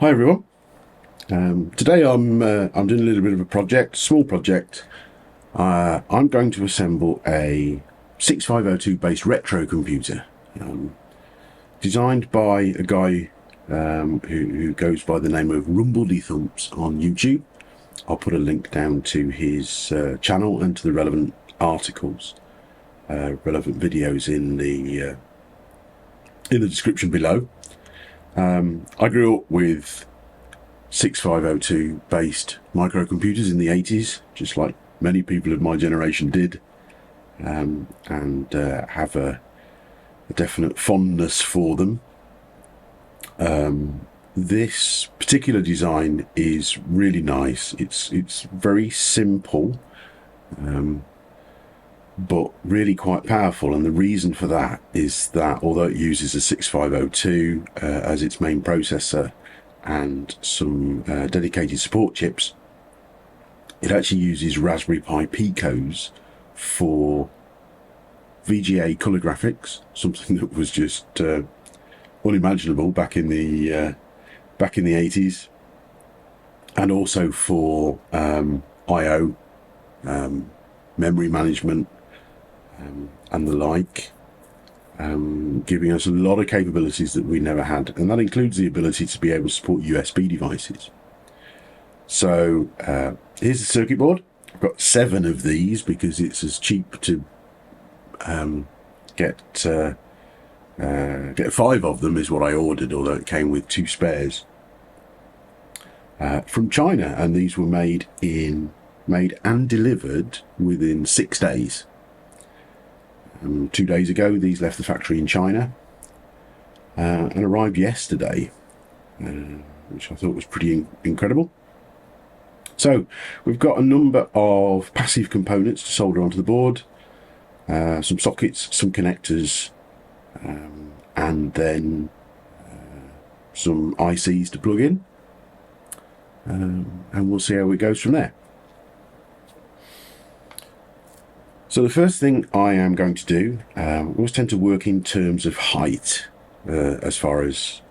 Hi everyone. Today I'm doing a little bit of a project, small project. I'm going to assemble a 6502 based retrocomputer, designed by a guy who goes by the name of Rumbledy Thumps on YouTube. I'll put a link down to his channel and to the relevant articles, relevant videos in the description below. I grew up with 6502 based microcomputers in the 80s, just like many people of my generation did, and have a definite fondness for them. This particular design is really nice. It's very simple, but really quite powerful, and the reason for that is that although it uses a 6502 as its main processor and some dedicated support chips, it actually uses Raspberry Pi Picos for VGA color graphics, something that was just unimaginable back in the 80s, and also for I/O, memory management, and the like, giving us a lot of capabilities that we never had, and that includes the ability to be able to support USB devices. So here's the circuit board. I've got 7 of these because it's as cheap to get 5 of them is what I ordered, although it came with 2 spares from China, and these were made and delivered within 6 days. 2 days ago these left the factory in China and arrived yesterday, which I thought was pretty incredible. So we've got a number of passive components to solder onto the board, some sockets, some connectors, and then some ICs to plug in, and we'll see how it goes from there. So the first thing I am going to do, we always tend to work in terms of height as far as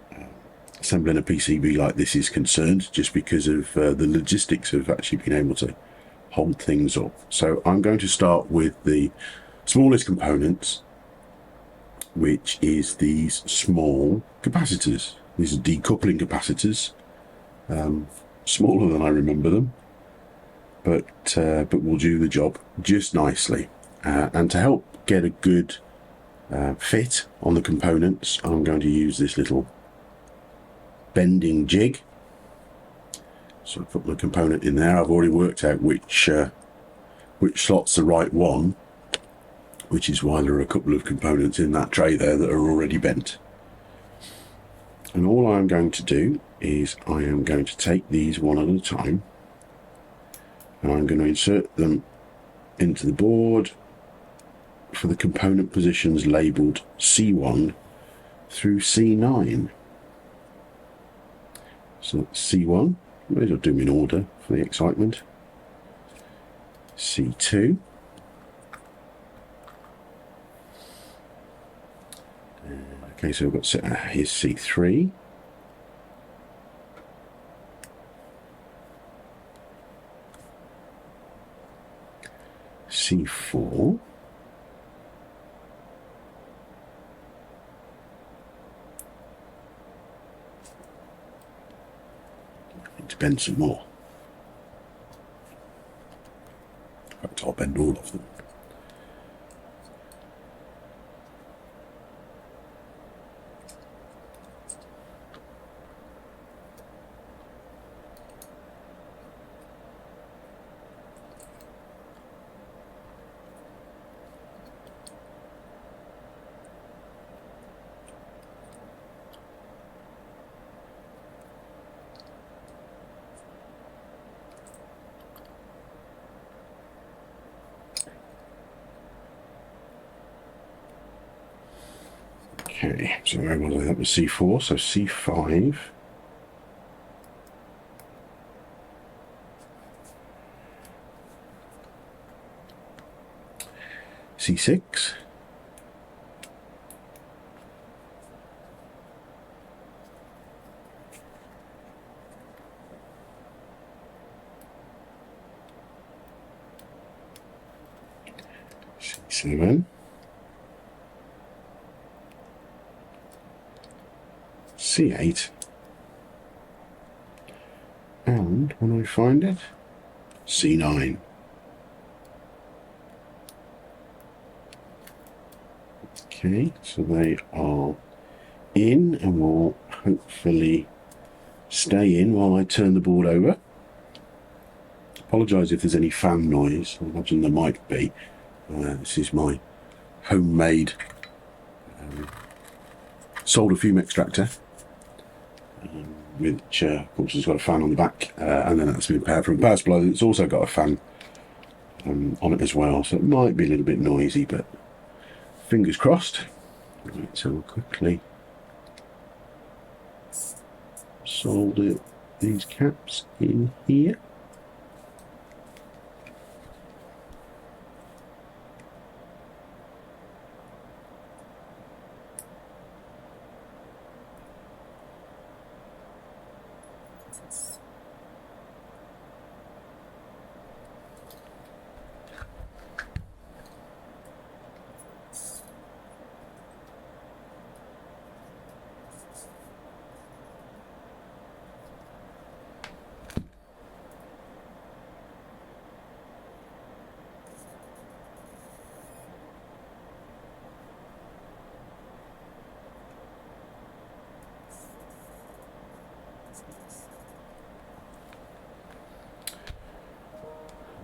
assembling a PCB like this is concerned, just because of the logistics of actually being able to hold things up. So I'm going to start with the smallest components, which is these small capacitors. These are decoupling capacitors, smaller than I remember them, but will do the job just nicely. And to help get a good fit on the components, I'm going to use this little bending jig. So I put the component in there. I've already worked out which slot's the right one, which is why there are a couple of components in that tray there that are already bent. And all I'm going to do is I am going to take these one at a time, and I'm going to insert them into the board for the component positions labelled C1 through C9. So that's C1, may as well do them in order for the excitement. C2, okay, so we've got here's C3, C4, to bend some more. In fact, I'll bend all of them. Okay, so where was I? That was C4, so C5. C6. C7, C8, and when I find it, C9. Okay, so they are in and will hopefully stay in while I turn the board over. Apologise if there's any fan noise. I imagine there might be. This is my homemade solder fume extractor, which of course has got a fan on the back, and then that's been powered from a power supply that's also got a fan on it as well, so it might be a little bit noisy, but fingers crossed. Right, so we'll quickly solder these caps in here.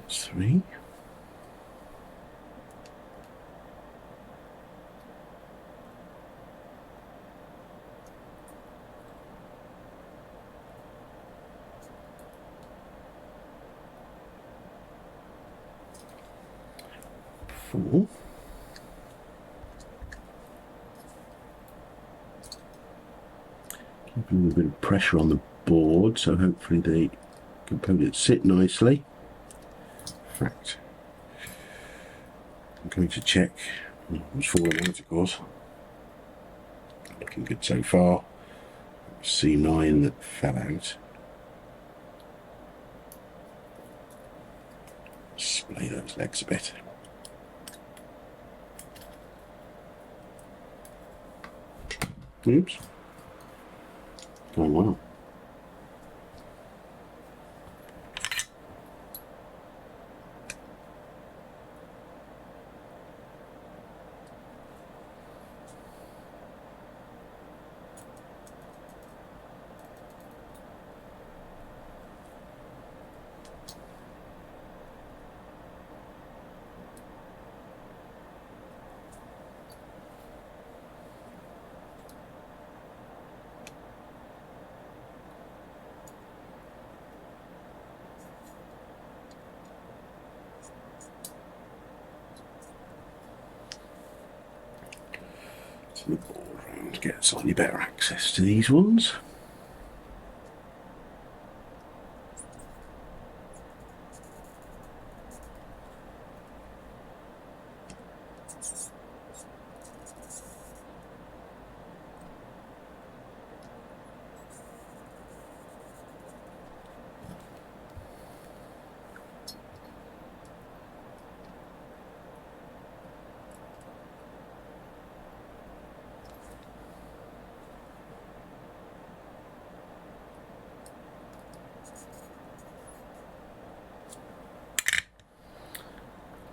Three. Four. Keeping a bit of pressure on the board, so hopefully the components sit nicely. In fact, I'm going to check what's falling out, of course. Looking good so far. C9 that fell out. Splay those legs a bit. Oops. Oh wow. The board around to get slightly better access to these ones.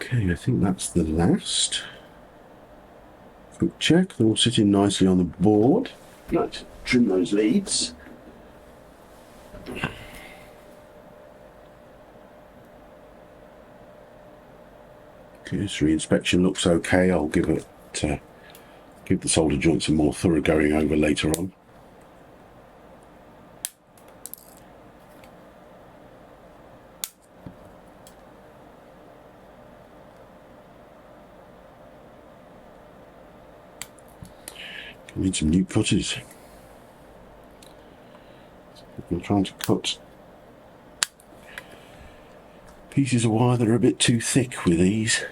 Okay, I think that's the last. Quick check, they're all sitting nicely on the board. Right, trim those leads. Cursory inspection looks okay. I'll give it give the solder joints a more thorough going over later on. Need some new cutters. I'm trying to cut pieces of wire that are a bit too thick with these.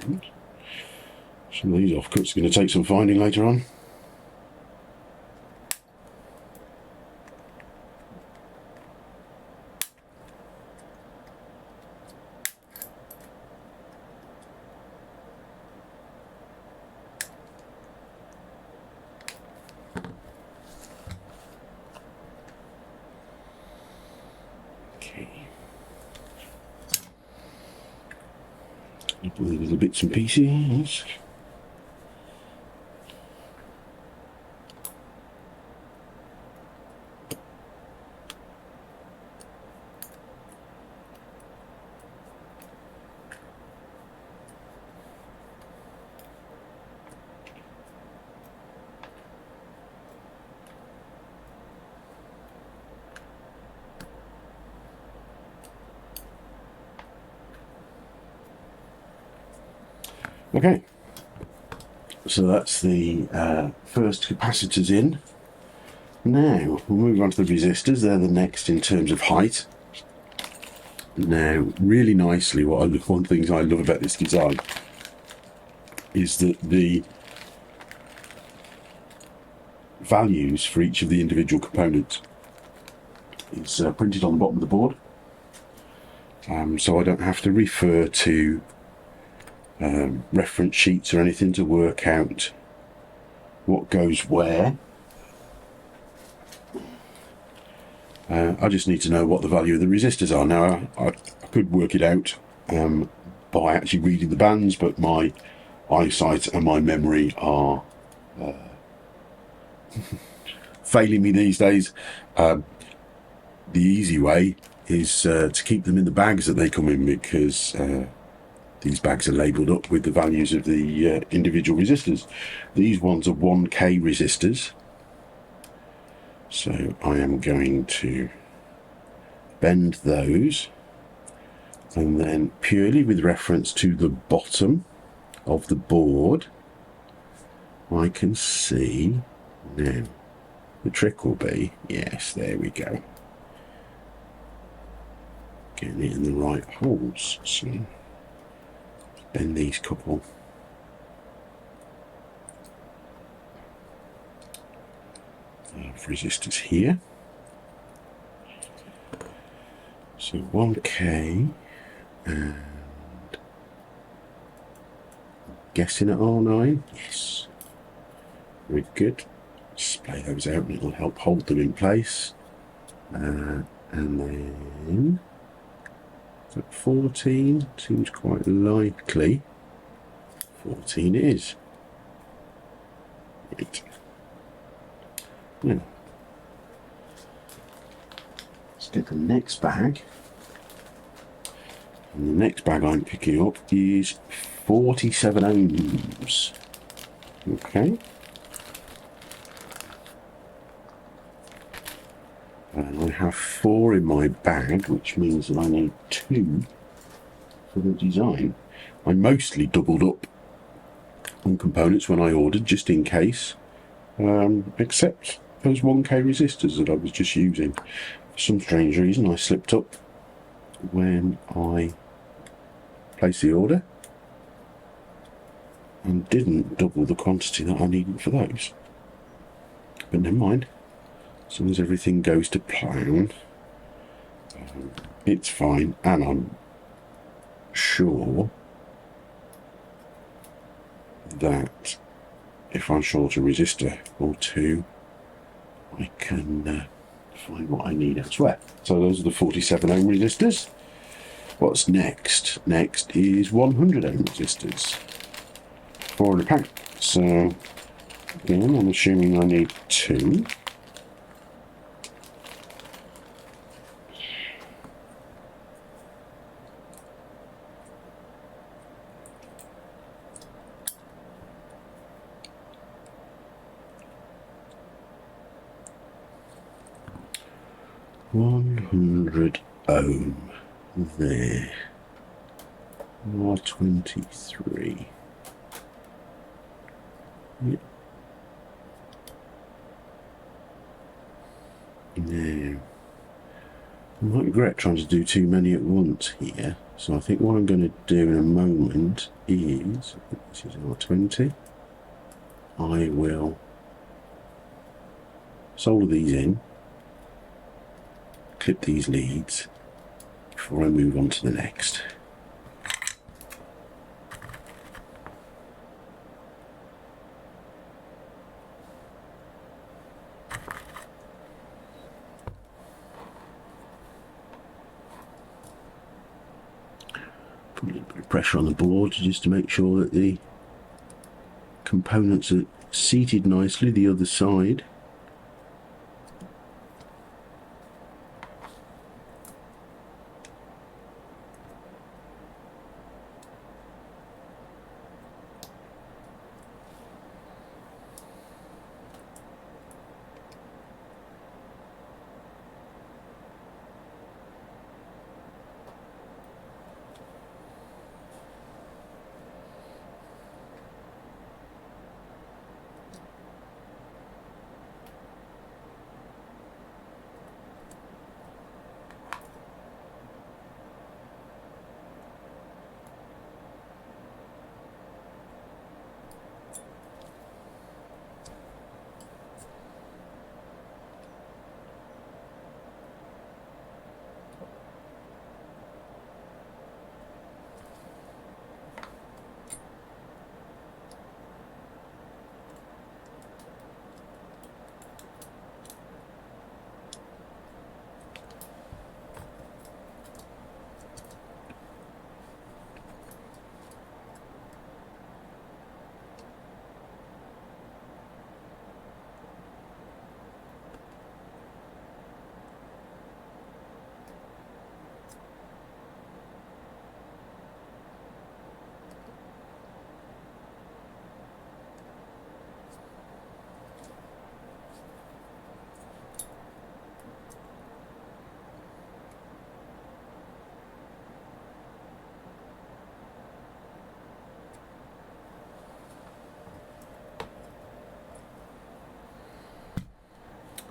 Some of these offcuts are going to take some finding later on. Okay. All the little bits and pieces. Okay, so that's the first capacitors in. Now we'll move on to the resistors. They're the next in terms of height. Now, really nicely, one of the things I love about this design is that the values for each of the individual components is printed on the bottom of the board, so I don't have to refer to reference sheets or anything to work out what goes where. I just need to know what the value of the resistors are. Now, I could work it out by actually reading the bands, but my eyesight and my memory are failing me these days. The easy way is to keep them in the bags that they come in, because these bags are labelled up with the values of the individual resistors. These ones are 1K resistors. So I am going to bend those, and then purely with reference to the bottom of the board, I can see now. The trick will be, yes, there we go. Getting it in the right holes. So bend these couple. Resistors here. So 1K, and guessing at R9, yes, very good. Display those out and it'll help hold them in place. And then 14 seems quite likely. 14 it is. Right. Now, let's get the next bag. And the next bag I'm picking up is 47 ohms. Okay. And I have 4 in my bag, which means that I need 2 for the design. I mostly doubled up on components when I ordered, just in case, except those 1K resistors that I was just using. For some strange reason, I slipped up when I placed the order and didn't double the quantity that I needed for those. But never mind. As long as everything goes to plan, it's fine. And I'm sure that if I'm short a resistor or 2, I can find what I need elsewhere. So those are the 47 ohm resistors. What's next? Next is 100 ohm resistors. 4 in a pack. So again, I'm assuming I need 2. $100 ohm there. R23. Yep. Now, I might regret trying to do too many at once here. So I think what I'm going to do in a moment is, this is R20, I will solder these in, clip these leads before I move on to the next. Put a little bit of pressure on the board just to make sure that the components are seated nicely the other side.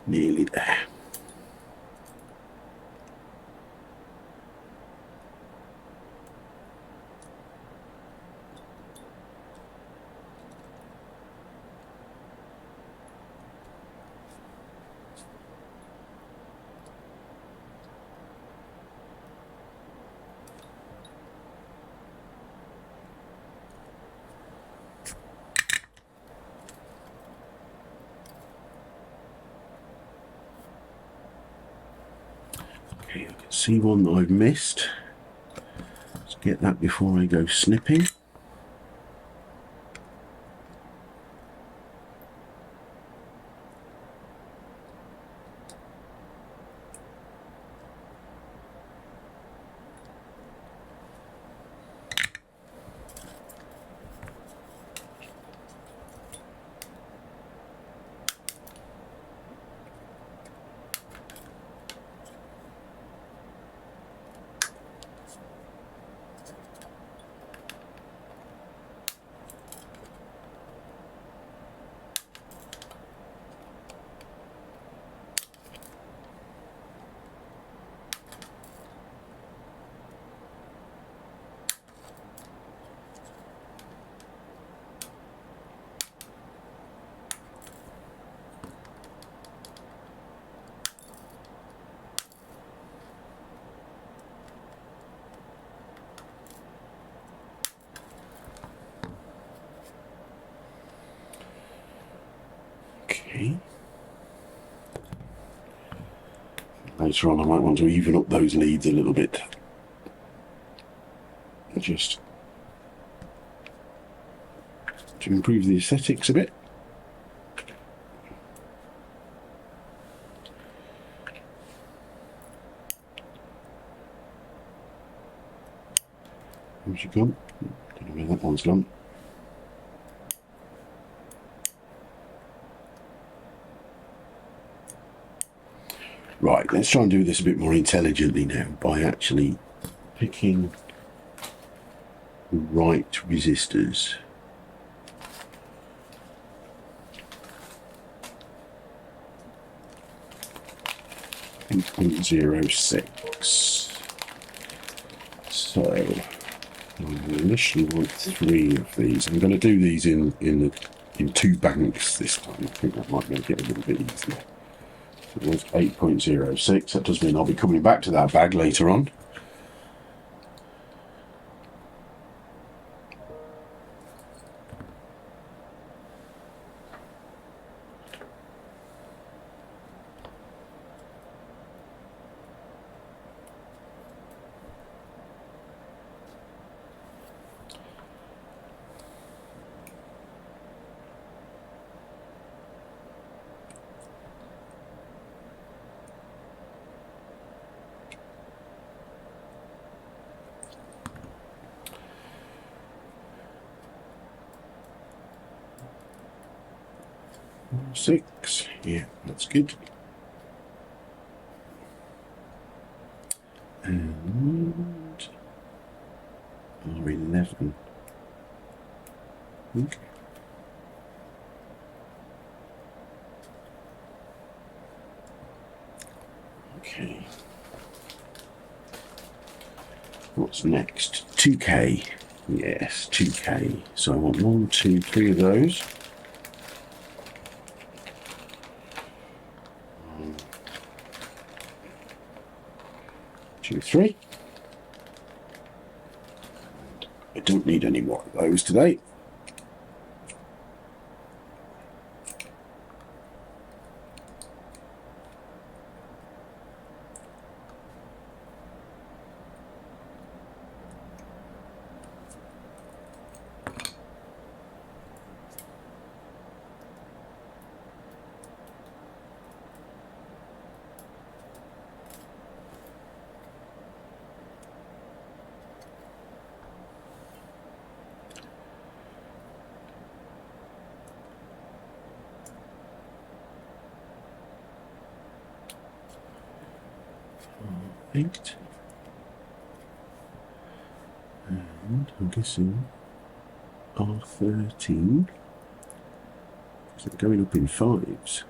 Nearly there. Okay, I can see one that I've missed. Let's get that before I go snipping. Okay. Later on I might want to even up those leads a little bit. Just to improve the aesthetics a bit. Where's she gone? Don't know where that one's gone. Right, let's try and do this a bit more intelligently now by actually picking the right resistors. 8.06. So I initially want 3 of these. I'm going to do these in 2 banks this time. I think that might make it a little bit easier. So it was 8.06. That does mean I'll be coming back to that bag later on. Six, yeah, that's good. And R11. Okay. Okay. What's next? 2K. Yes, 2K. So I want 1, 2, 3 of those. 2, 3. I don't need any more of those today. Eight. And I'm guessing R13. Is it going up in 5s?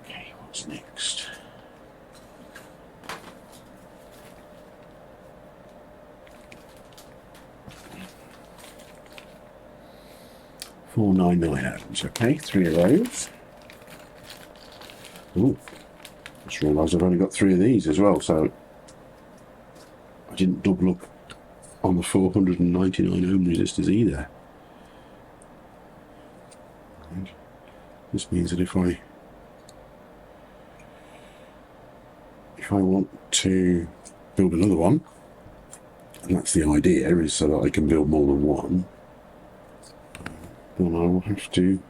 Okay, what's next? Four 9 atoms, okay, 3 of those. Oh, just realised I've only got 3 of these as well, so I didn't double up on the 499 ohm resistors either. And this means that if I want to build another one, and that's the idea, is so that I can build more than one, then I will have to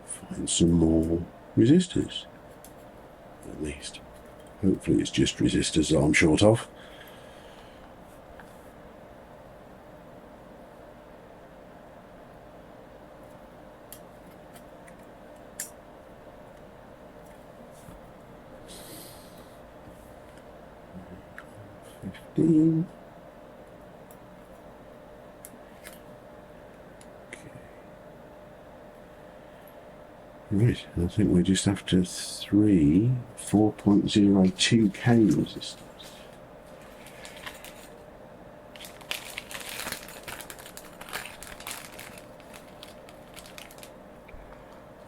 find some more resistors, at least. Hopefully it's just resistors that I'm short of. $15. Right, I think we're just after 3 4.02K resistors.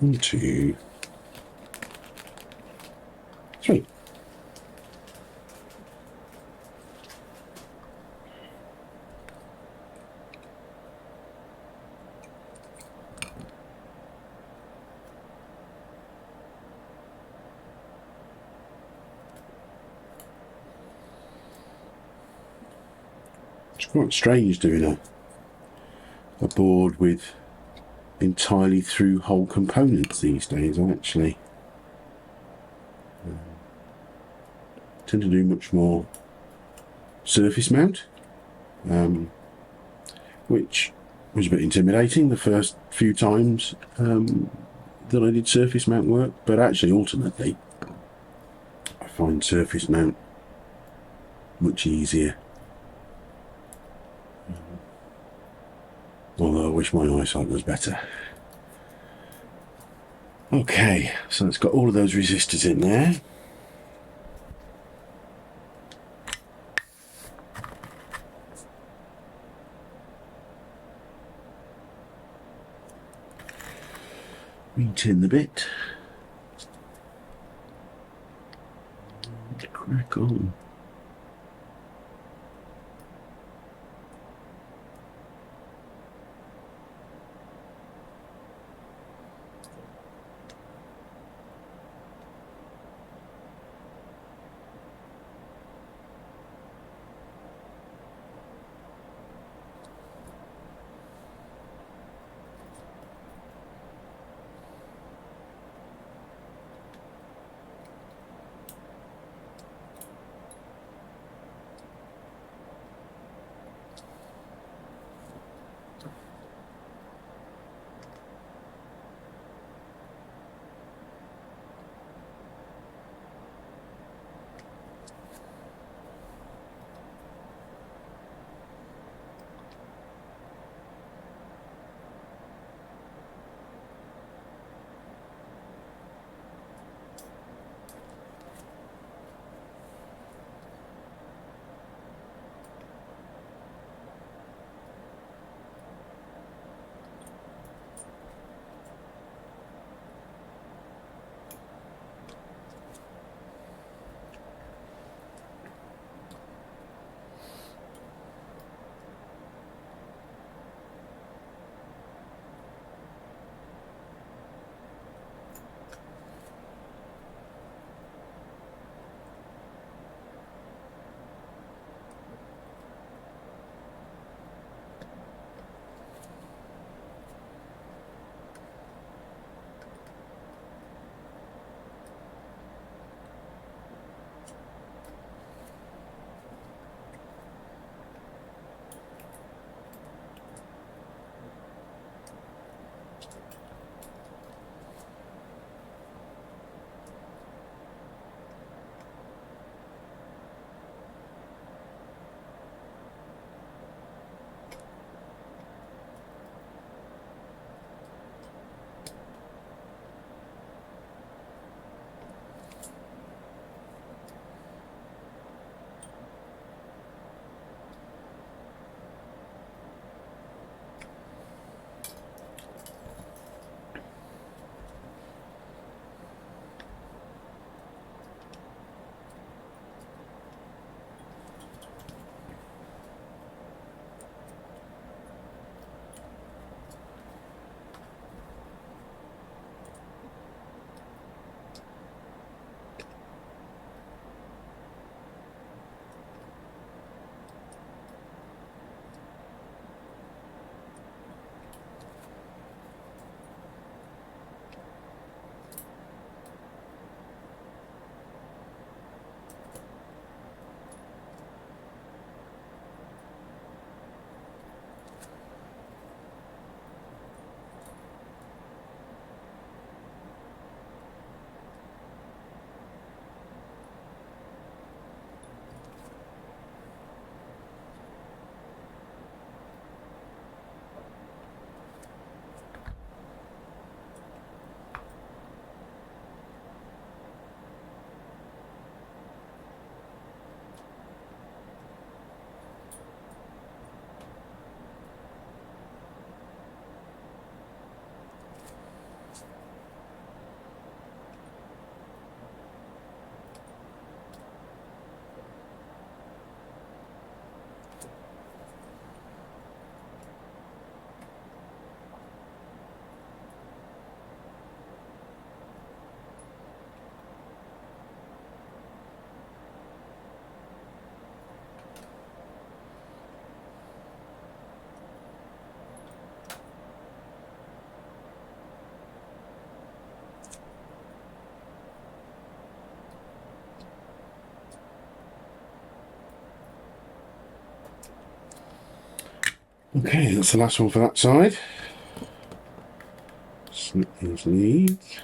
One, 2, 3. It's quite strange doing a board with entirely through hole components these days. I actually tend to do much more surface mount, which was a bit intimidating the first few times that I did surface mount work, but actually ultimately I find surface mount much easier. wish my eyesight was better. Okay, so it's got all of those resistors in there. Re-tin the bit. Crack on. Okay, that's the last one for that side. Snip these leads.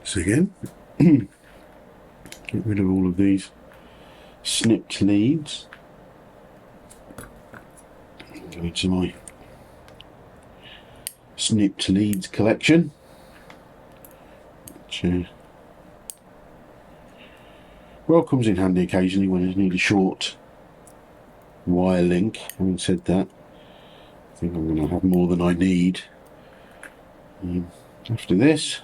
So again, get rid of all of these snipped leads. Go into my snipped leads collection, which well comes in handy occasionally when you need a short wire link. Having said that, I think I'm going to have more than I need after this.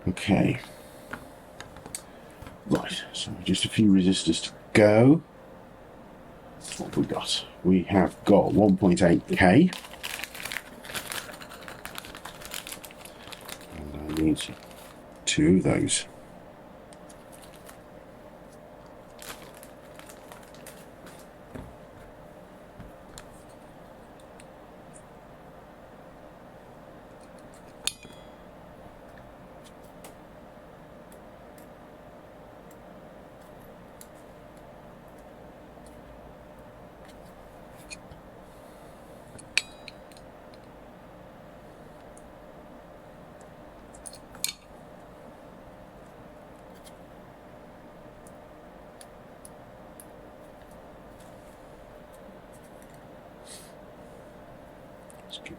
Okay, right, so just a few resistors to go. What have we got? We have got 1.8k, and I need 2 of those.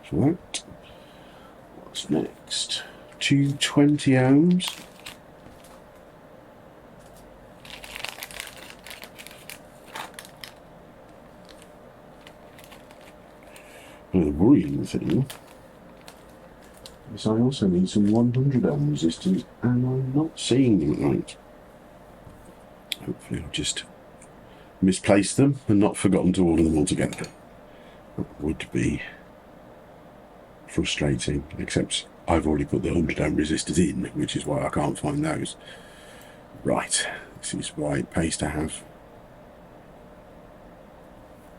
For that. What's next? 220 ohms. The worrying thing is I also need some 100 ohm resistors, and I'm not seeing them at the moment. Hopefully I've just misplaced them and not forgotten to order them all together. That would be frustrating, except I've already put the 100 ohm resistors in, which is why I can't find those. Right, this is why it pays to have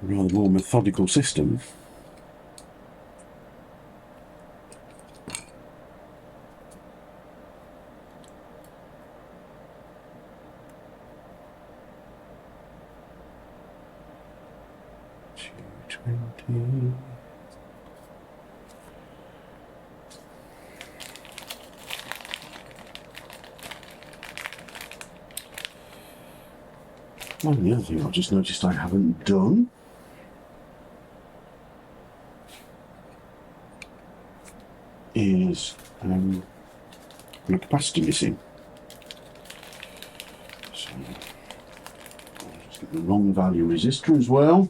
a rather more methodical system. Oh, the other thing I've just noticed I haven't done is the capacitor missing. So I'll just get the wrong value resistor as well.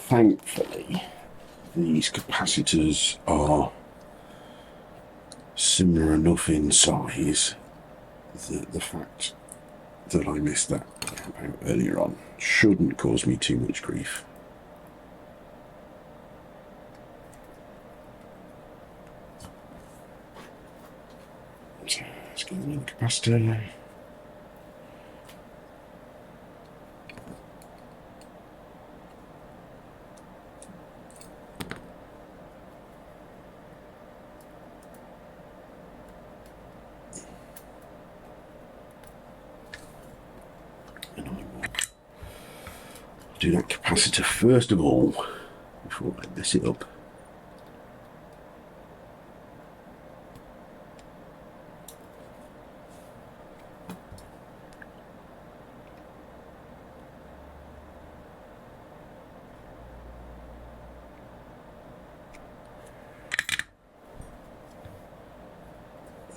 Thankfully, these capacitors are similar enough in size that the fact that I missed that out earlier on shouldn't cause me too much grief. So let's get another capacitor. Do that capacitor first of all before I mess it up.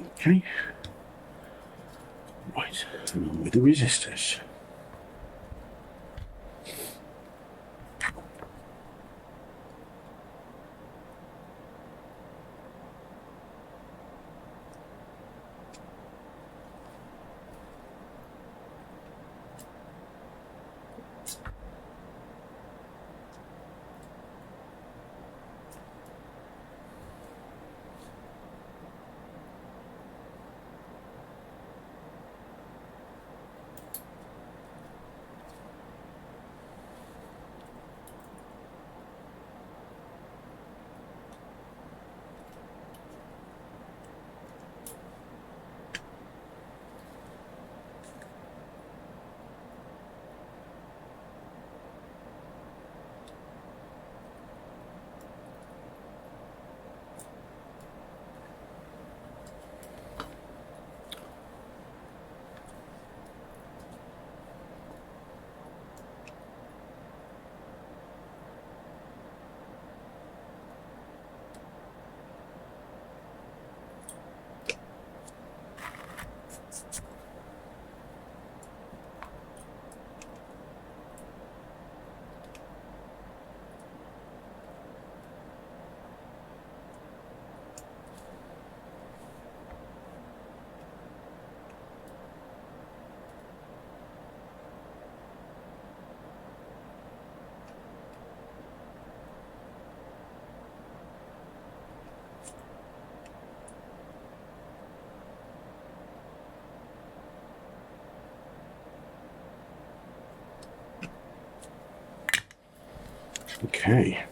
Okay, right, and on with the resistors. Okay.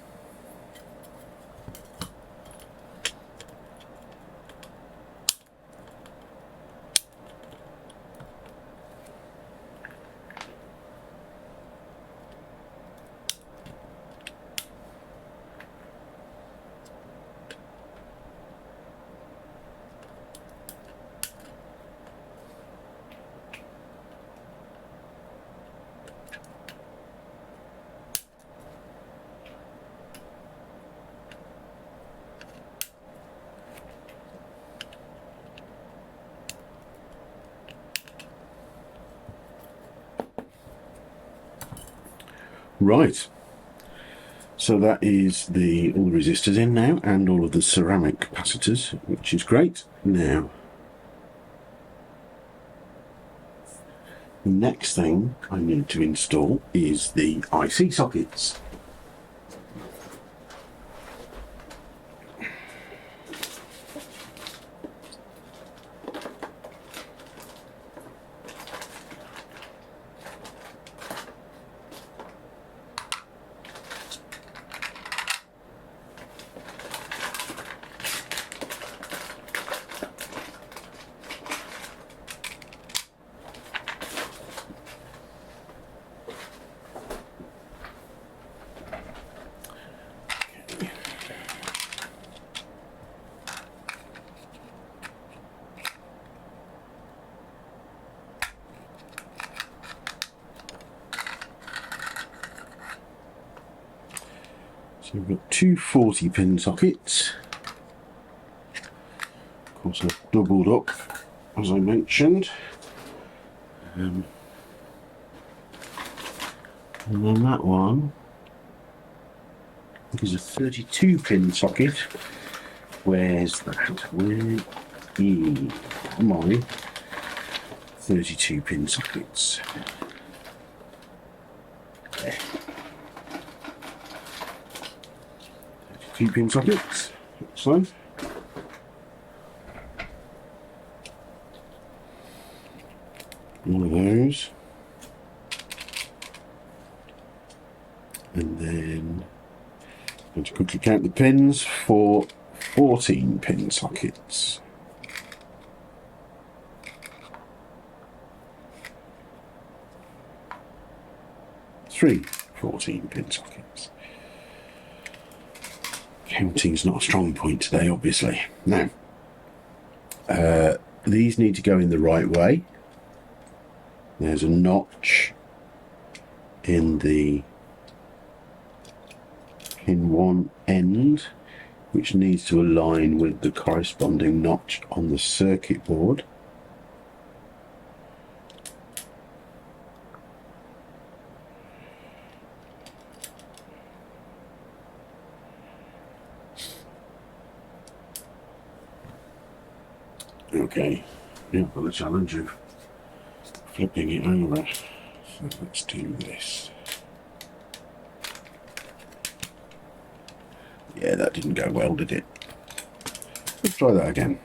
Right, so that is all the resistors in now, and all of the ceramic capacitors, which is great. Now, the next thing I need to install is the IC sockets. So we've got two 40-pin sockets. Of course, I've doubled up, as I mentioned. And then that one is a 32-pin socket. Where's that? Where are my 32-pin sockets? There. 32-pin sockets. Excellent. One of those. And then I'm going to quickly count the pins for 14-pin sockets. Three 14-pin sockets. Counting's not a strong point today, obviously. Now, these need to go in the right way. There's a notch in the pin 1 end, which needs to align with the corresponding notch on the circuit board. Okay, yeah, I've got the challenge of flipping it over. So let's do this. Yeah, that didn't go well, did it? Let's try that again.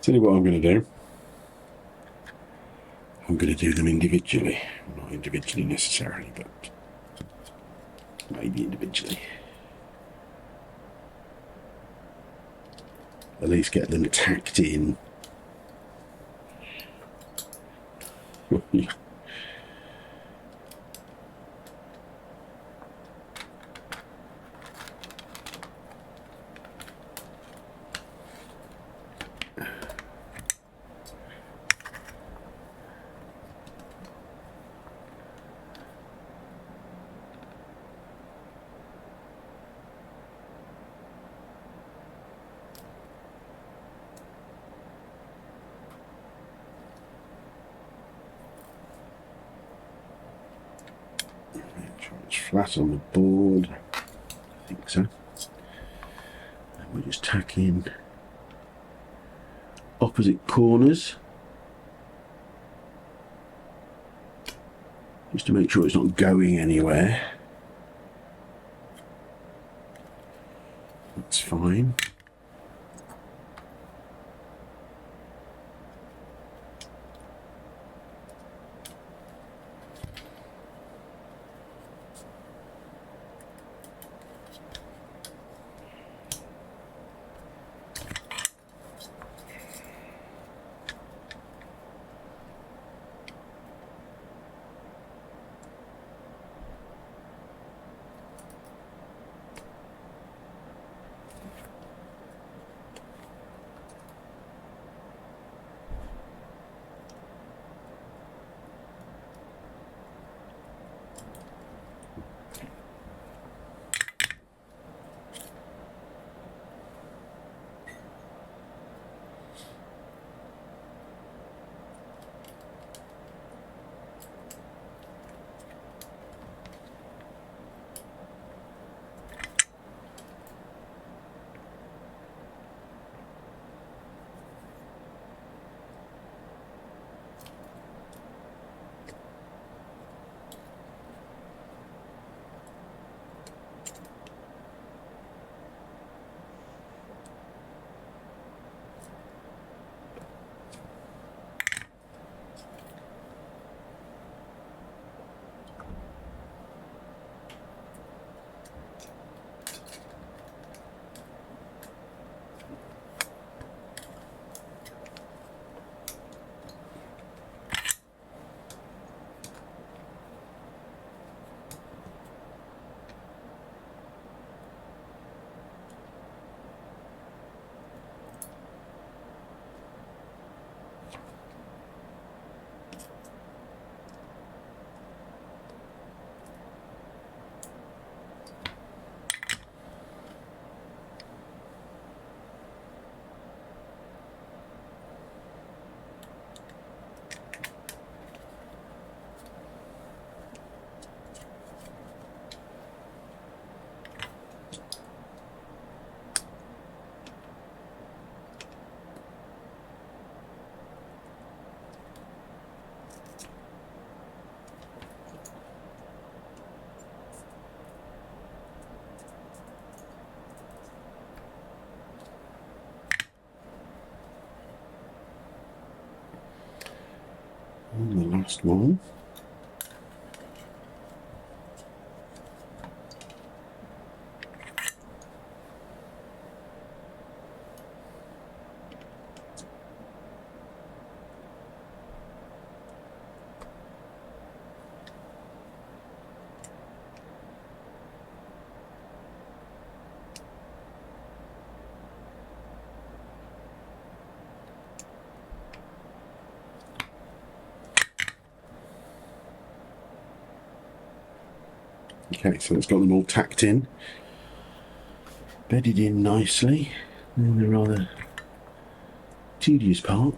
Tell you what I'm going to do. I'm going to do them individually. Not individually necessarily, but maybe individually. At least get them tacked in. It's flat on the board. I think so. And we'll just tack in opposite corners. just to make sure it's not going anywhere. That's fine. And the last one. Okay, so it's got them all tacked in, bedded in nicely. And the rather tedious part.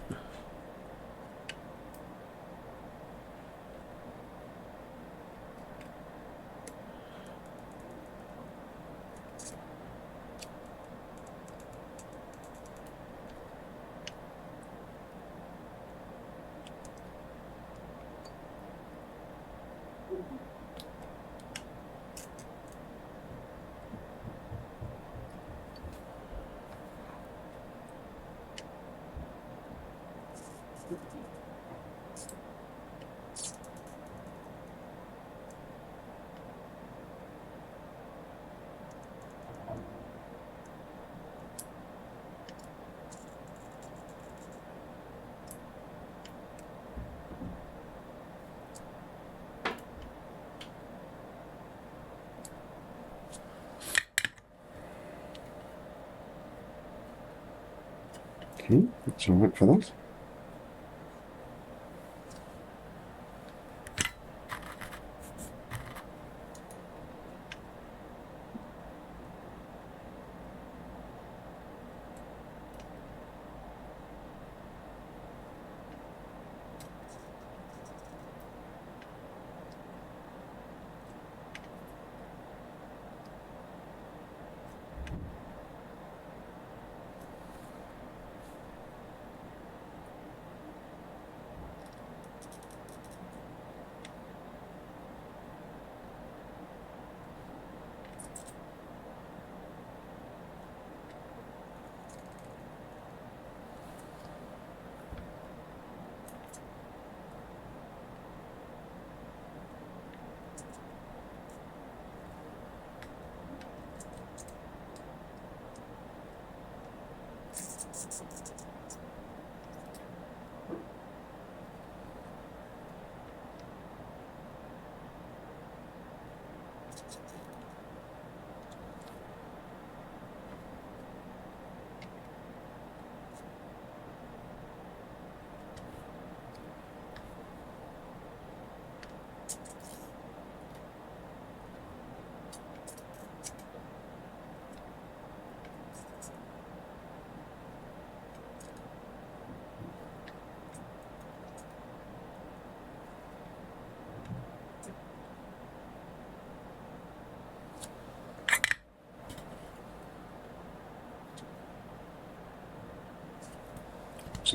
Okay, that's all right for that.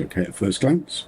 It's okay at first glance.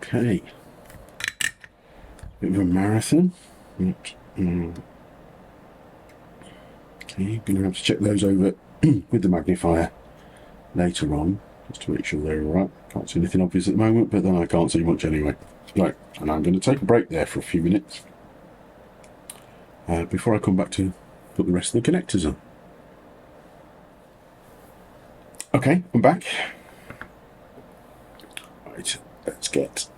Okay. Bit of a marathon. Okay, going to have to check those over with the magnifier later on, just to make sure they're alright. Can't see anything obvious at the moment, but then I can't see much anyway. Right, and I'm going to take a break there for a few minutes before I come back to put the rest of the connectors on. Okay, I'm back. Right, let's get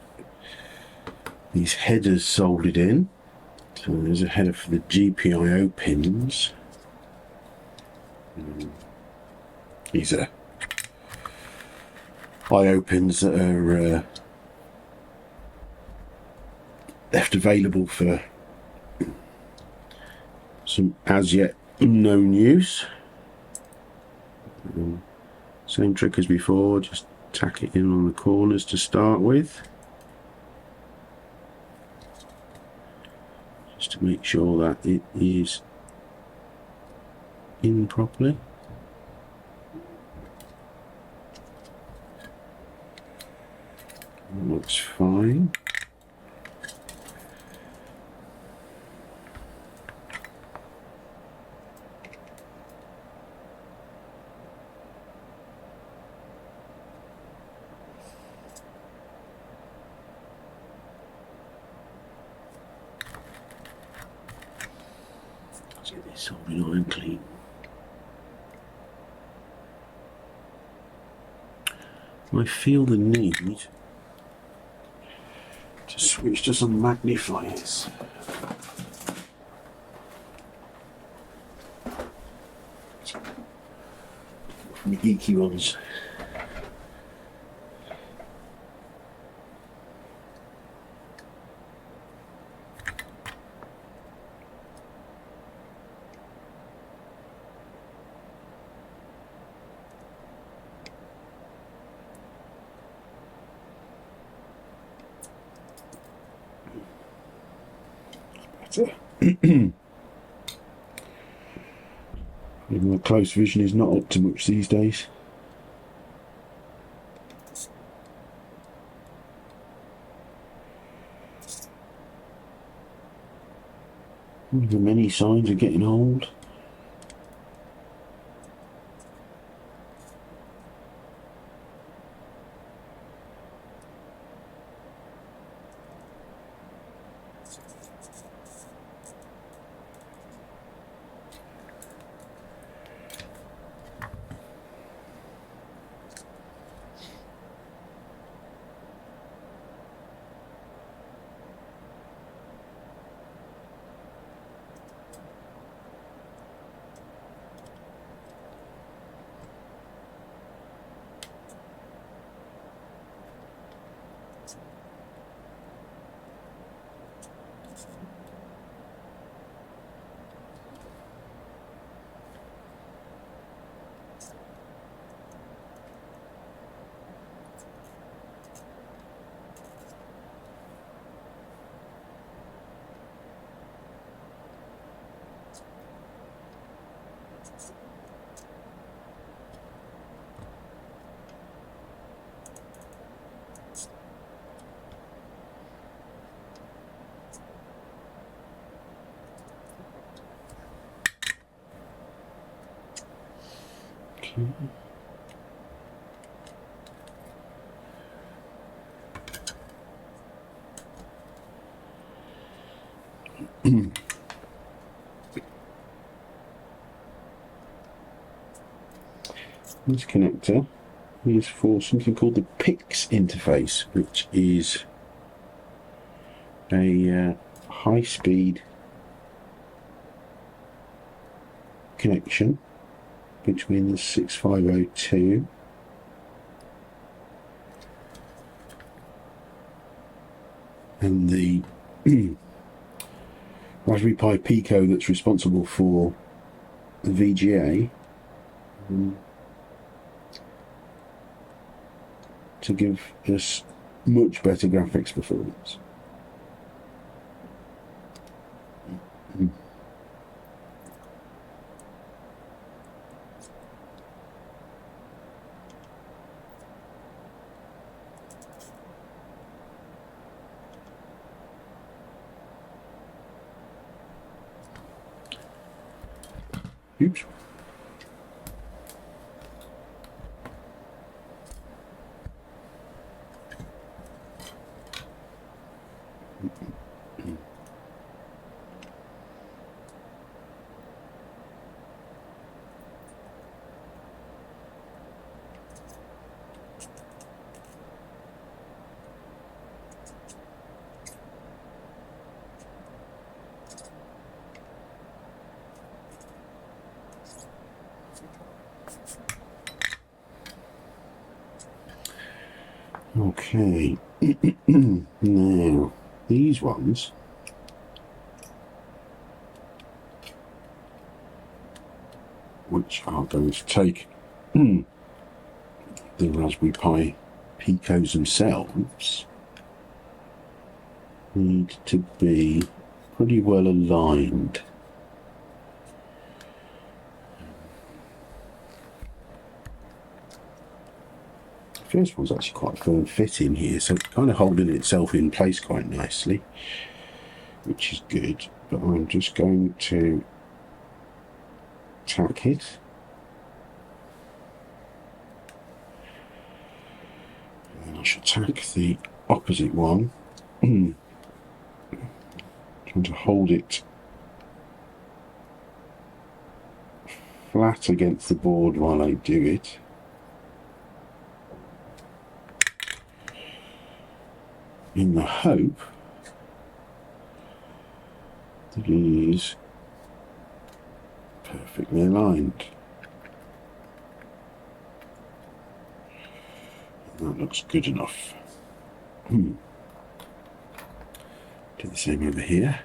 these headers soldered in. So there's a header for the GPIO pins. These are IO pins that are left available for some as yet unknown use. Same trick as before, just tack it in on the corners to start with, just to make sure that it is in properly. Looks fine. Let's get this soldering iron clean. I feel the need to switch to some magnifiers. From the geeky ones. Even the close vision is not up to much these days. One of the many signs of getting old. This connector is for something called the PIX interface, which is a high-speed connection between the 6502 and the Raspberry Pi Pico that's responsible for the VGA to give us much better graphics performance. Oops. Okay, now these ones which are going to take the Raspberry Pi Picos themselves need to be pretty well aligned. The first one's actually quite a firm fit in here, so it's kind of holding itself in place quite nicely, which is good. But I'm just going to tack it. And then I should tack the opposite one. Trying to hold it flat against the board while I do it. In the hope that it is perfectly aligned. That looks good enough. Do the same over here.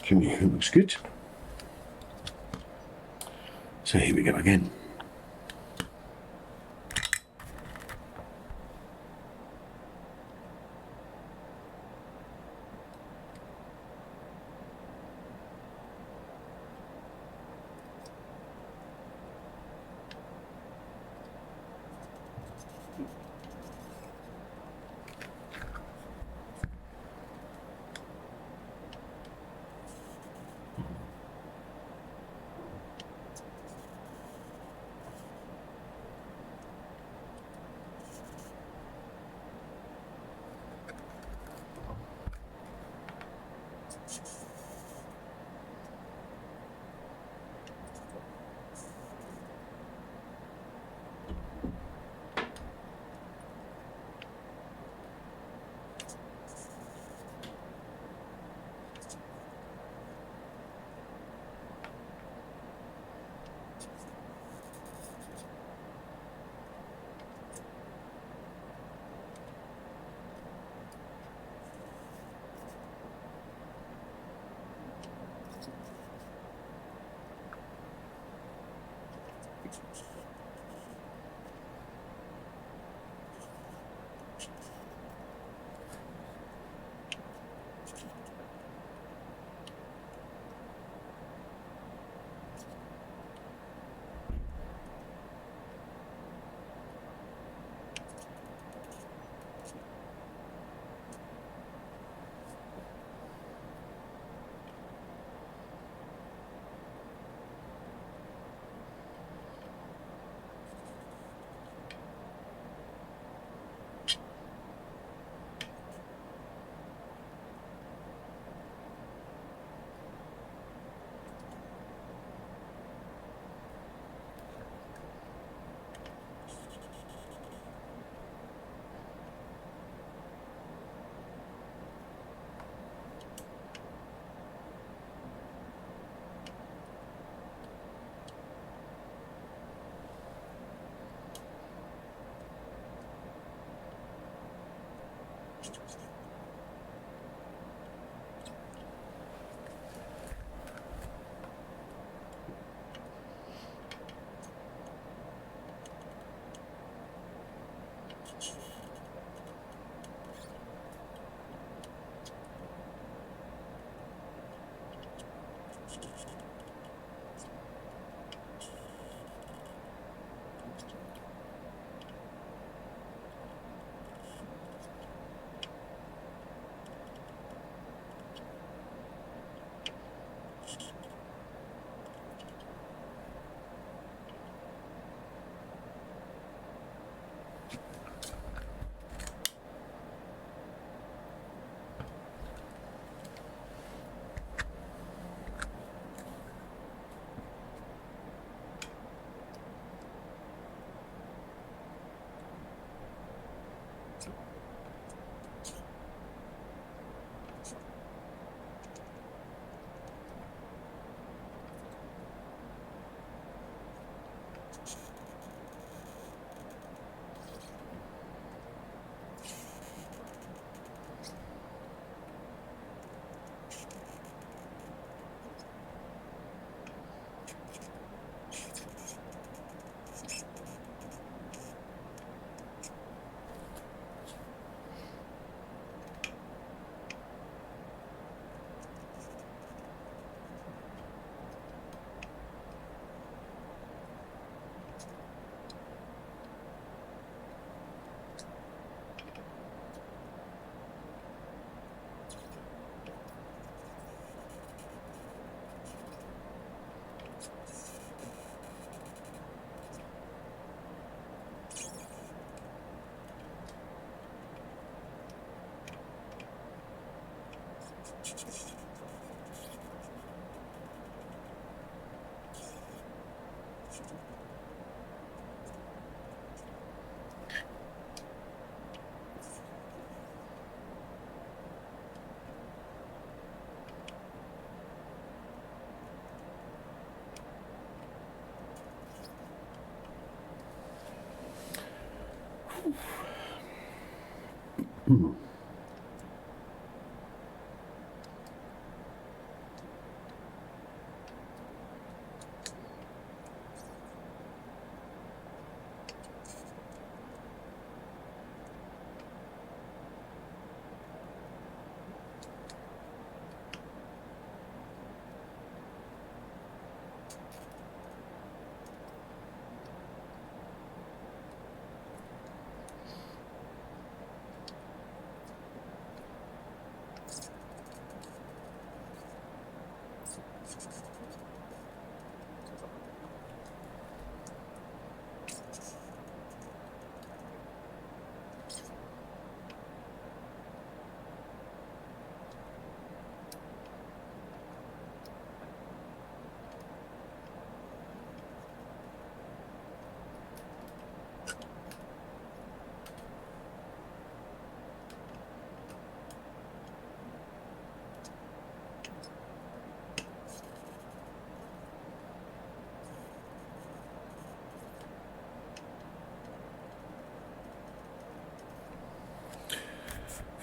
Okay, that looks good. So here we go again.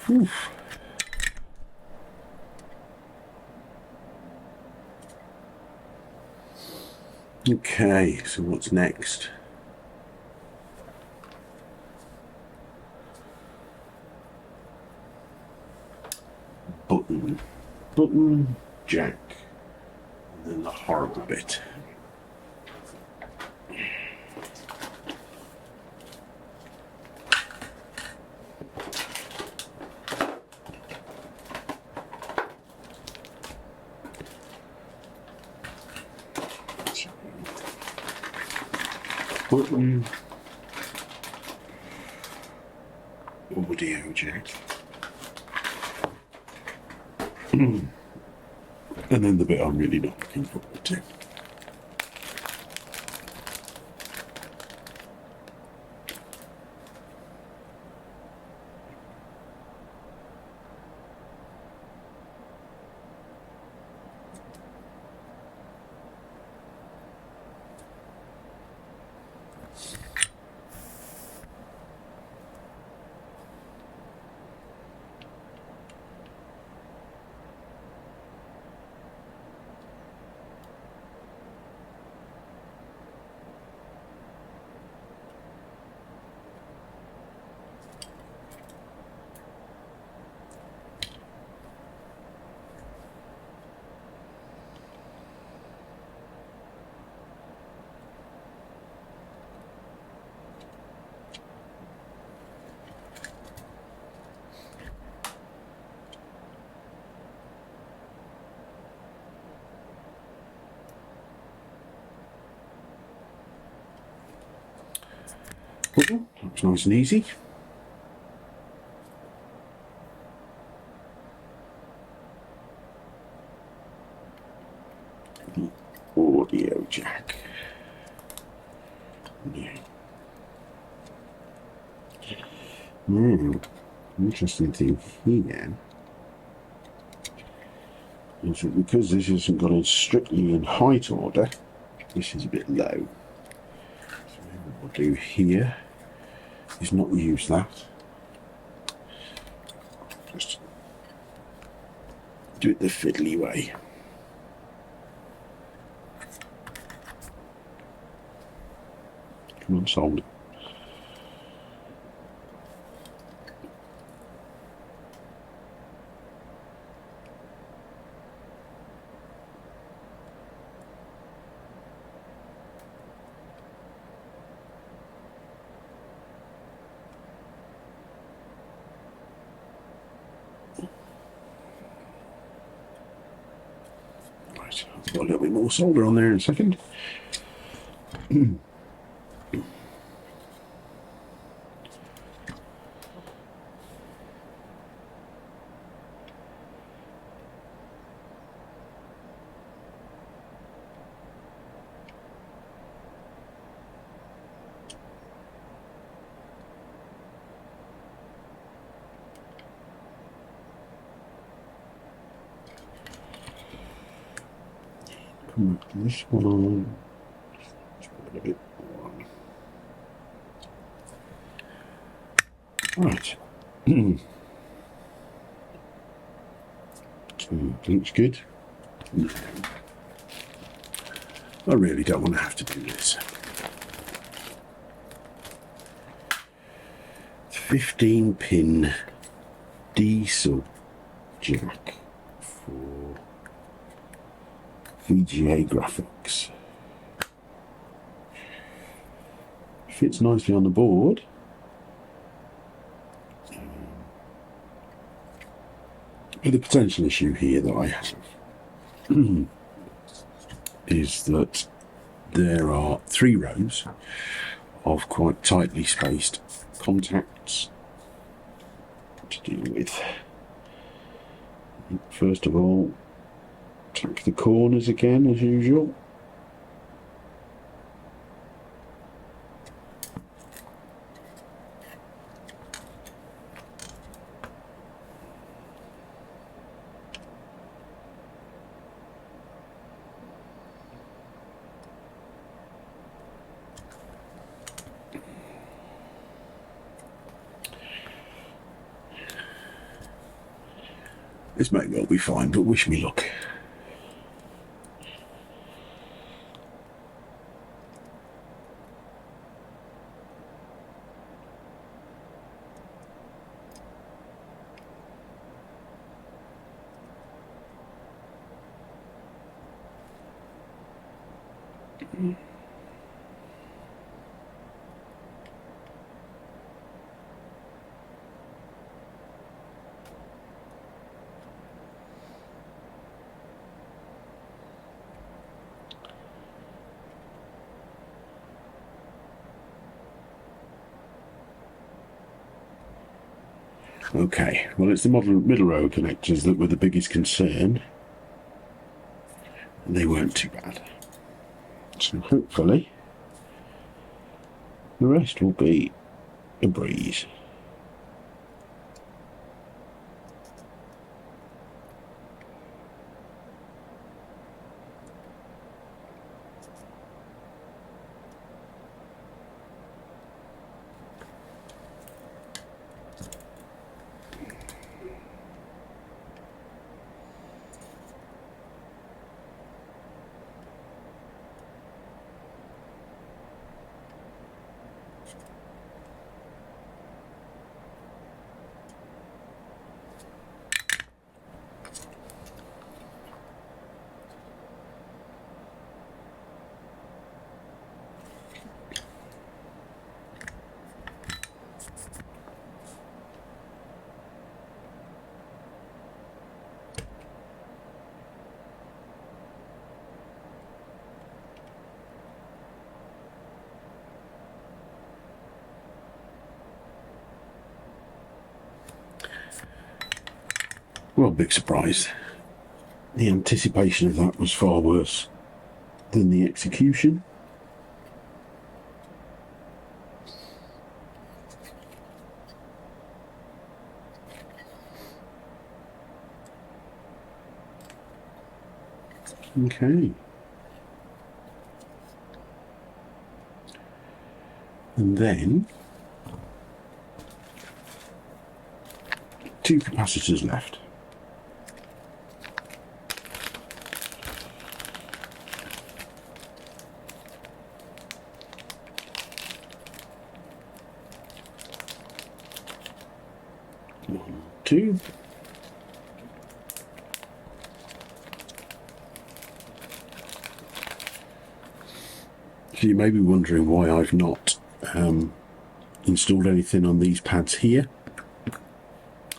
Whew. Okay, so what's next? Button, jack, and then the horrible bit. Button, audio jack, and then the bit I'm really not looking forward to. Looks nice and easy. The audio jack. Yeah. Interesting thing here is that because this isn't got it strictly in height order, this is a bit low. So what we'll do here is not use that. Just do it the fiddly way. Come on, solder. Right, I've got a little bit more solder on there in a second. Come back to this one. Just put a bit more on. Right. Looks good. I really don't want to have to do this. 15-pin diesel jack for VGA graphics. Fits nicely on the board. But the potential issue here that I have is that there are 3 rows of quite tightly spaced contacts to deal with. First of all, tack the corners again as usual. This may well be fine, but wish me luck. Okay, well, it's the middle row connectors that were the biggest concern, and they weren't too bad. So hopefully the rest will be a breeze. Well, big surprise. The anticipation of that was far worse than the execution. Okay. And then 2 capacitors left. One, 2. So you may be wondering why I've not installed anything on these pads here.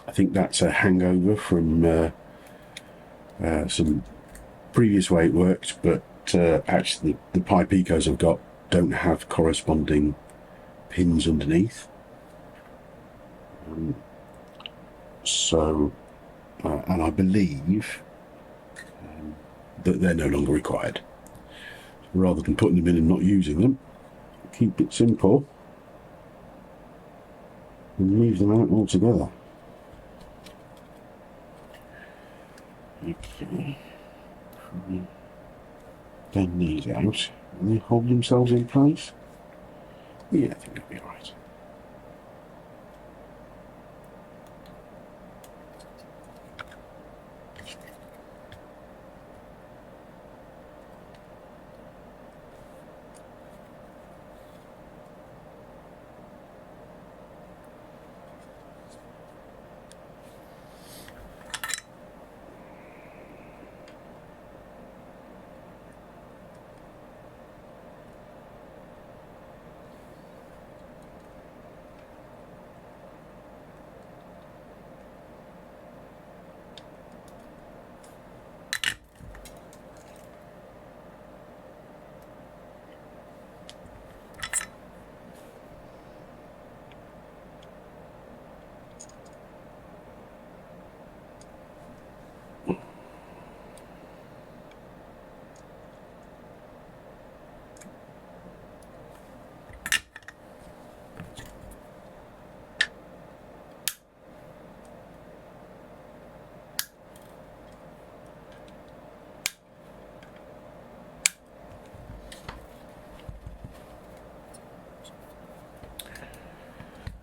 I think that's a hangover from some previous way it worked, but actually the Pi Picos I've got don't have corresponding pins underneath. And I believe that they're no longer required. Rather than putting them in and not using them, keep it simple and leave them out altogether. Okay. Bend these out and they hold themselves in place. Yeah, I think that'll be alright.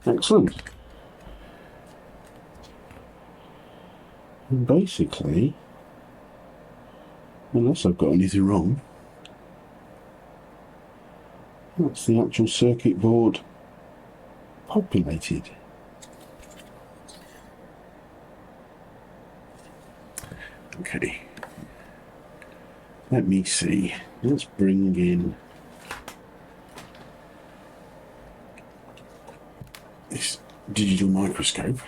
Excellent. And basically, unless I've got anything wrong, that's the actual circuit board populated. Okay, let me see. Let's bring in this digital microscope.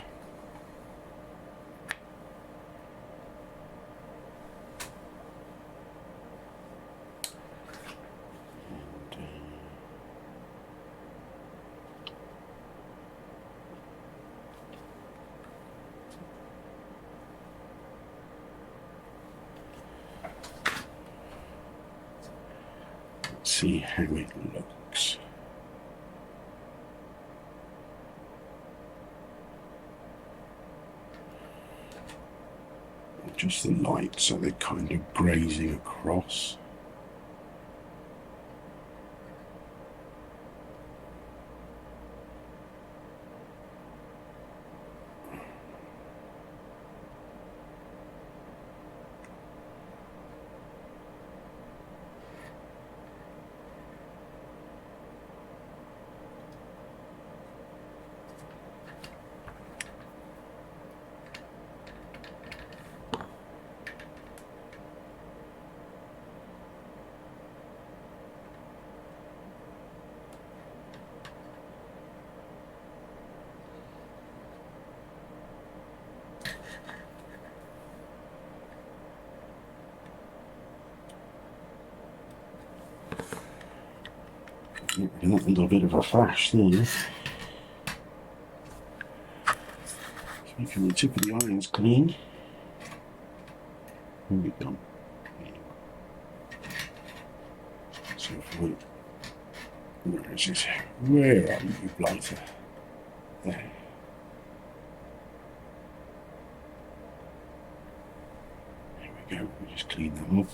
See how it looks. Just the light, so they're kind of grazing across. A little bit of a flash there. Making the tip of the irons clean. Where we gone? So where is it? Where are you, blighter? There. There we go. We just clean them up.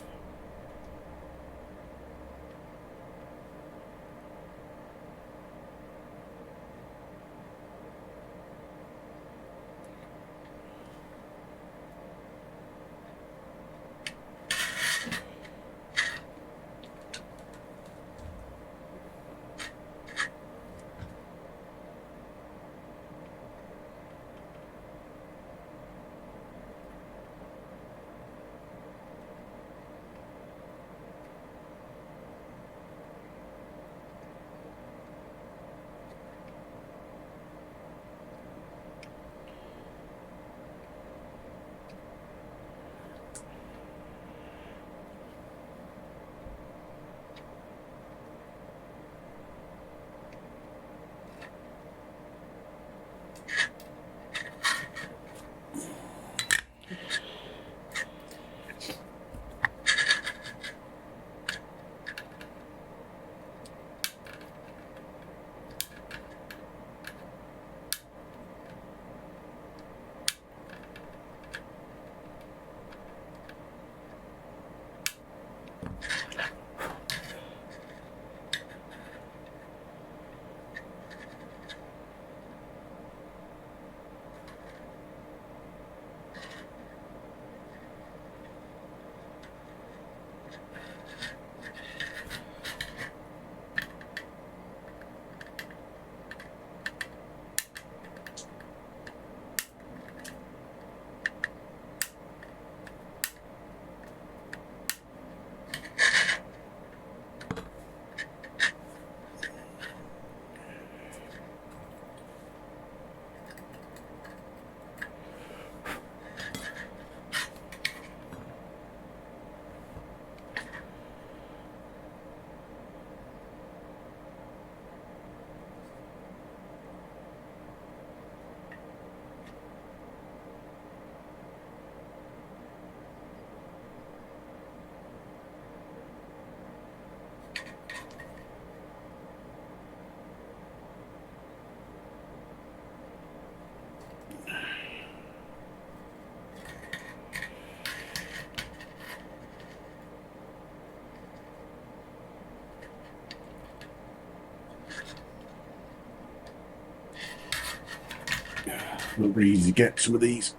Not really easy to get some of these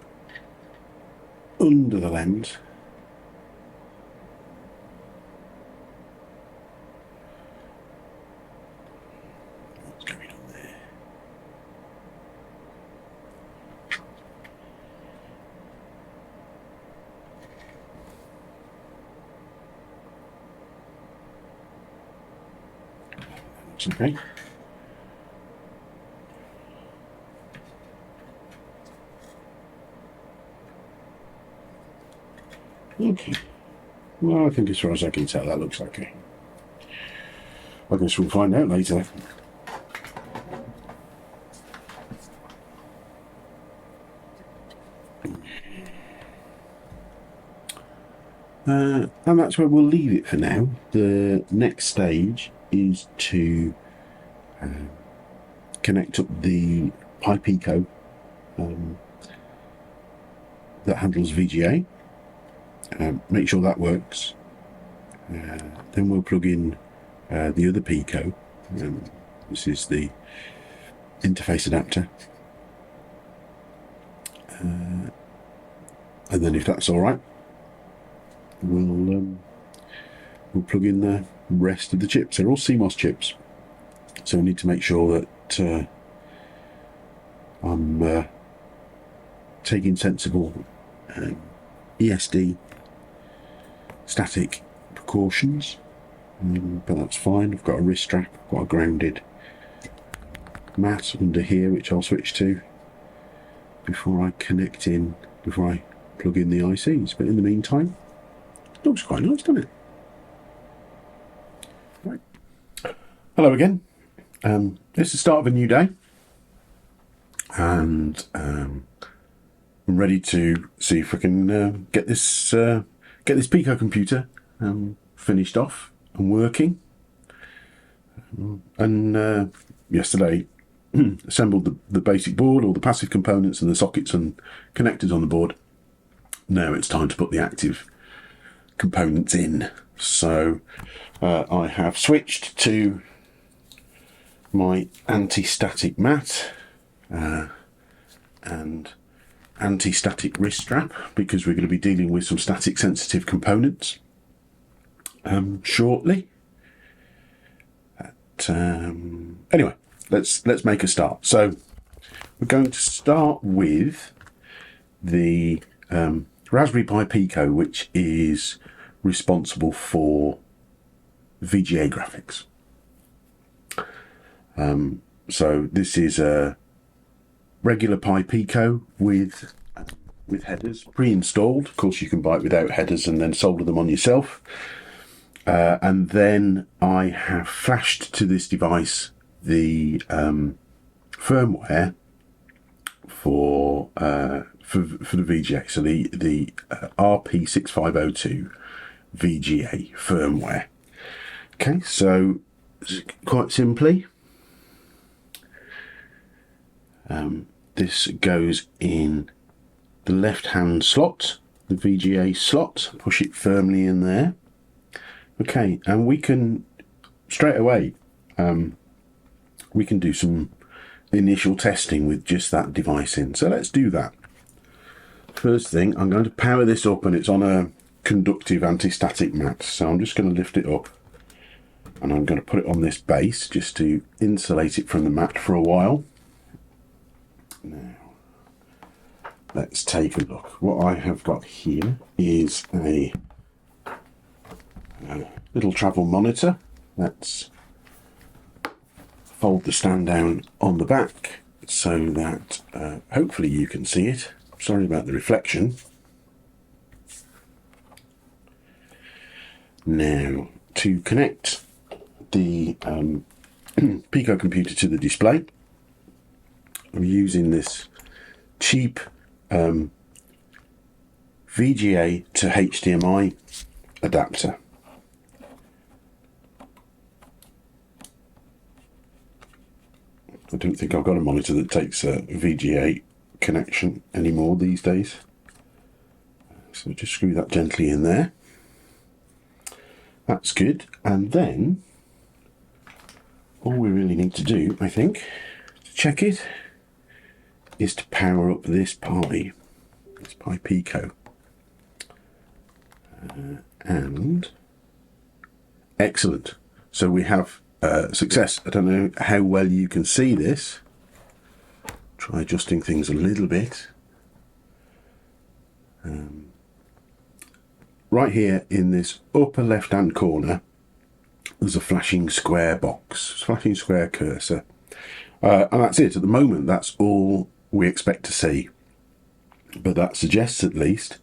under the lens. What's going on there? That looks okay. Okay. Well, I think as far as I can tell, that looks okay. I guess we'll find out later. And that's where we'll leave it for now. The next stage is to connect up the Pi Pico that handles VGA. Make sure that works. Then we'll plug in the other Pico. This is the interface adapter. And then if that's all right, we'll plug in the rest of the chips. They're all CMOS chips, so we need to make sure that I'm taking sensible ESD static precautions, but that's fine. I've got a wrist strap, I've got a grounded mat under here which I'll switch to before I plug in the ICs. But in the meantime, it looks quite nice, doesn't it? Right. Hello again. It's the start of a new day, and I'm ready to see if I can get this Picocomputer finished off and working. And yesterday assembled the basic board, all the passive components and the sockets and connectors on the board. Now it's time to put the active components in. So I have switched to my anti-static mat and anti-static wrist strap, because we're going to be dealing with some static sensitive components shortly. Anyway, let's make a start. So we're going to start with the Raspberry Pi Pico, which is responsible for VGA graphics. So this is a regular Pi Pico with headers pre-installed. Of course, you can buy it without headers and then solder them on yourself. And then I have flashed to this device the firmware for the VGA, so the RP6502 VGA firmware. Okay, so quite simply, this goes in the left-hand slot, the VGA slot. Push it firmly in there. Okay, and we can straight away we can do some initial testing with just that device in. So let's do that. First thing, I'm going to power this up, and it's on a conductive anti-static mat. So I'm just going to lift it up, and I'm going to put it on this base just to insulate it from the mat for a while. Now, let's take a look. What I have got here is a little travel monitor. Let's fold the stand down on the back so that hopefully you can see it. Sorry about the reflection. Now, to connect the Picocomputer to the display, I'm using this cheap VGA to HDMI adapter. I don't think I've got a monitor that takes a VGA connection anymore these days. So just screw that gently in there. That's good. And then all we really need to do, I think, to check it, is to power up this Pi Pico. And excellent. So we have success. I don't know how well you can see this. Try adjusting things a little bit. Right here in this upper left hand corner, there's a flashing square box, flashing square cursor. And that's it. At the moment, that's all we expect to see. But that suggests at least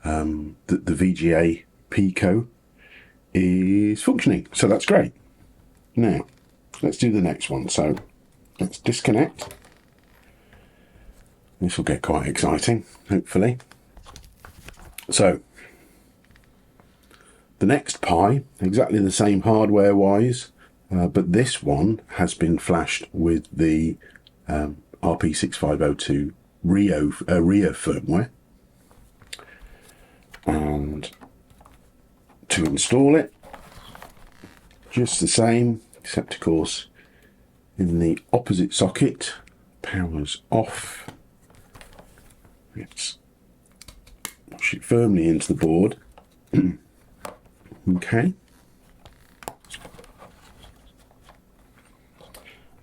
that the VGA Pico is functioning. So that's great. Now, let's do the next one. So let's disconnect. This will get quite exciting, hopefully. So the next Pi, exactly the same hardware-wise, but this one has been flashed with the RP6502 RIA firmware. And to install it, just the same, except of course in the opposite socket, power's off. Let's push it firmly into the board. Okay.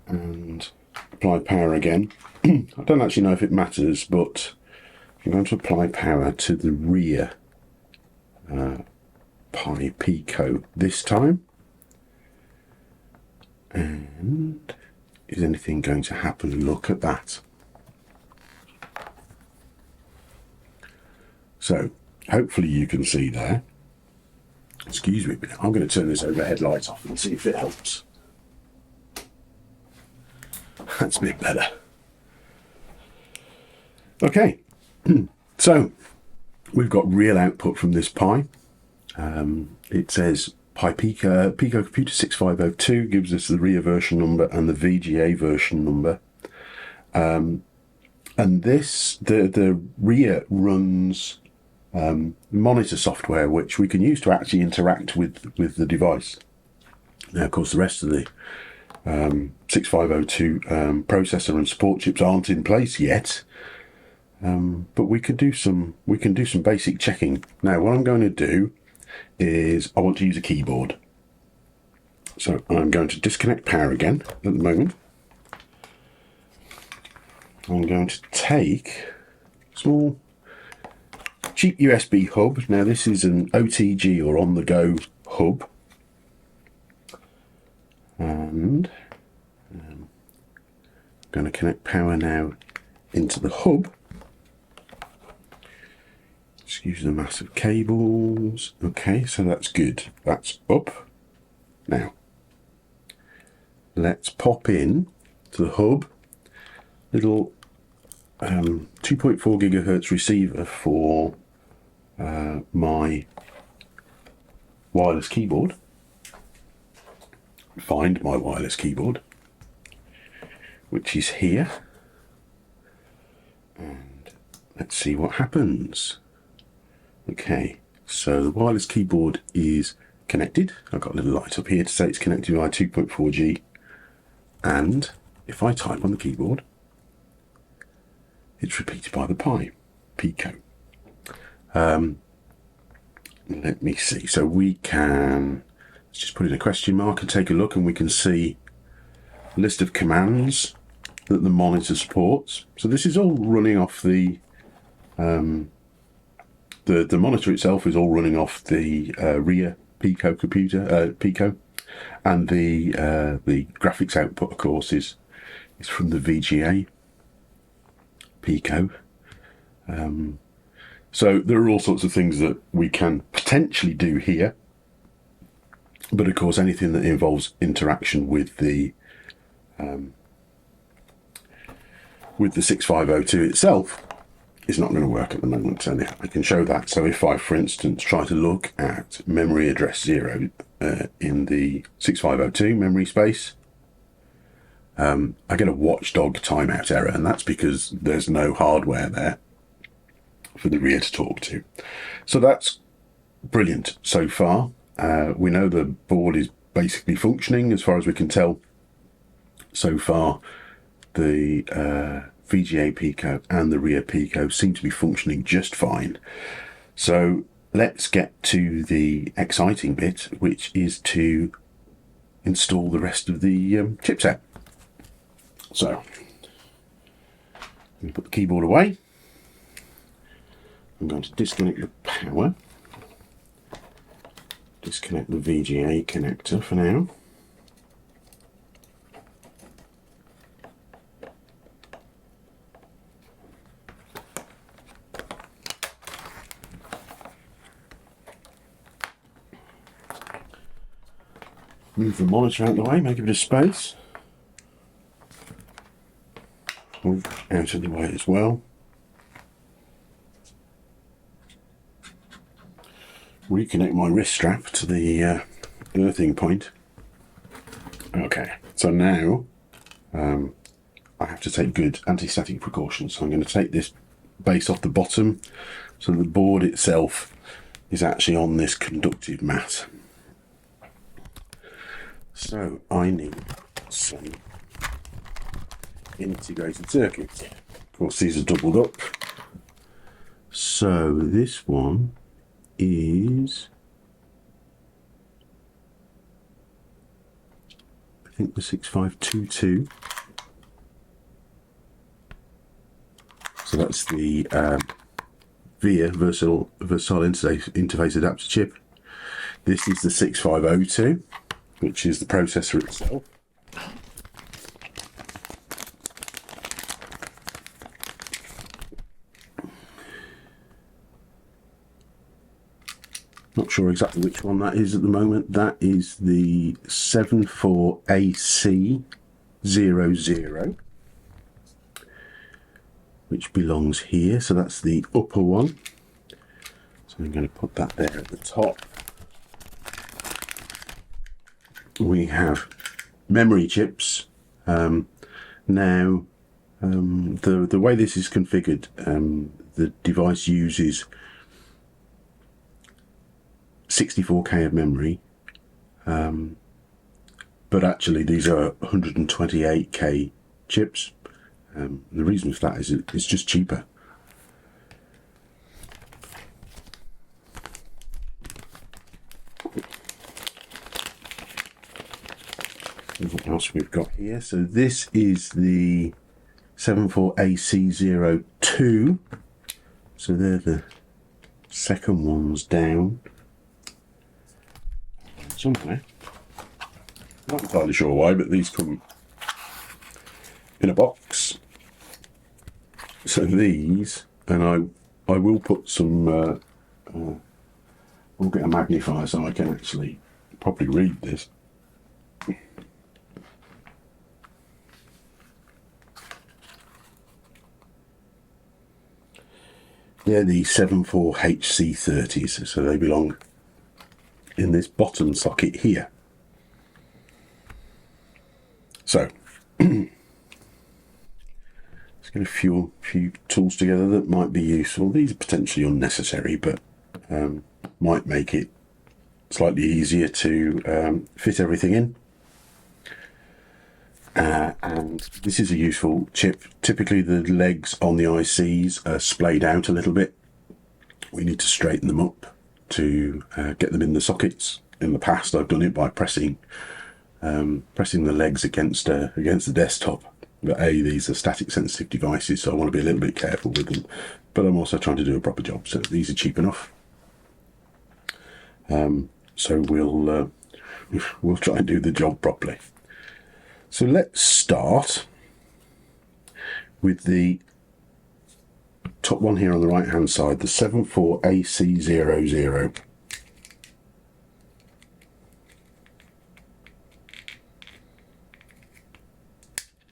And apply power again. I don't actually know if it matters, but I'm going to apply power to the RIA Pi Pico this time. And is anything going to happen? Look at that. So hopefully you can see there. Excuse me a minute, I'm going to turn this overhead light off and see if it helps. That's a bit better. Okay, so we've got real output from this Pi. It says Pi Pico, Picocomputer 6502 gives us the RIA version number and the VGA version number. And this, the RIA runs monitor software which we can use to actually interact with the device. Now, of course, the rest of the 6502 processor and support chips aren't in place yet, but we can do some basic checking. Now, what I'm going to do is I want to use a keyboard, so I'm going to disconnect power again at the moment. I'm going to take a small cheap USB hub. Now this is an OTG or on-the-go hub, and I'm going to connect power now into the hub. Excuse the massive cables. Okay, so that's good. That's up. Now let's pop in to the hub little 2.4 gigahertz receiver for my wireless keyboard. Find my wireless keyboard, which is here, and let's see what happens. Okay, so the wireless keyboard is connected. I've got a little light up here to say it's connected via 2.4G, and if I type on the keyboard, it's repeated by the Pi Pico. Let me see. So we can, let's just put in a question mark and take a look, and we can see a list of commands that the monitor supports. So this is all running off the monitor itself is all running off the RIA Pico computer, Pico, and the graphics output, of course, is from the VGA Pico. So there are all sorts of things that we can potentially do here, but of course anything that involves interaction with the 6502 itself is not going to work at the moment, and I can show that. So if I, for instance, try to look at memory address 0 in the 6502 memory space, I get a watchdog timeout error, and that's because there's no hardware there for the RIA to talk to. So that's brilliant so far. We know the board is basically functioning as far as we can tell. So far, the VGA Pico and the RIA Pico seem to be functioning just fine. So let's get to the exciting bit, which is to install the rest of the chipset. So I'm going to put the keyboard away. I'm going to disconnect the power, disconnect the VGA connector for now. Move the monitor out of the way, make a bit of space. Move out of the way as well. Reconnect my wrist strap to the earthing point. Okay, so now I have to take good anti-static precautions. So I'm going to take this base off the bottom so the board itself is actually on this conductive mat. So I need some integrated circuits. Of course, these are doubled up. So this one is, I think, the 6522. So that's the VIA versatile interface adapter chip. This is the 6502, which is the processor itself. Not sure exactly which one that is at the moment. That is the 74AC00, which belongs here. So that's the upper one. So I'm going to put that there at the top. We have memory chips. Now, the way this is configured, the device uses 64K of memory, but actually these are 128K chips. The reason for that is it's just cheaper. What else we've got here? So this is the 74AC02. So they're the second ones down somewhere. Not entirely sure why, but these come in a box. So these, and I will put some. We'll get a magnifier so I can actually properly read this. They're the 74HC30s, so they belong in this bottom socket here. So let's get a few tools together that might be useful. These are potentially unnecessary, but might make it slightly easier to fit everything in. And this is a useful chip. Typically the legs on the ICs are splayed out a little bit. We need to straighten them up to get them in the sockets. In the past I've done it by pressing the legs against the desktop. But these are static sensitive devices, so I want to be a little bit careful with them. But I'm also trying to do a proper job, so these are cheap enough. So we'll try and do the job properly. So let's start with the top one here on the right hand side, the 74AC00.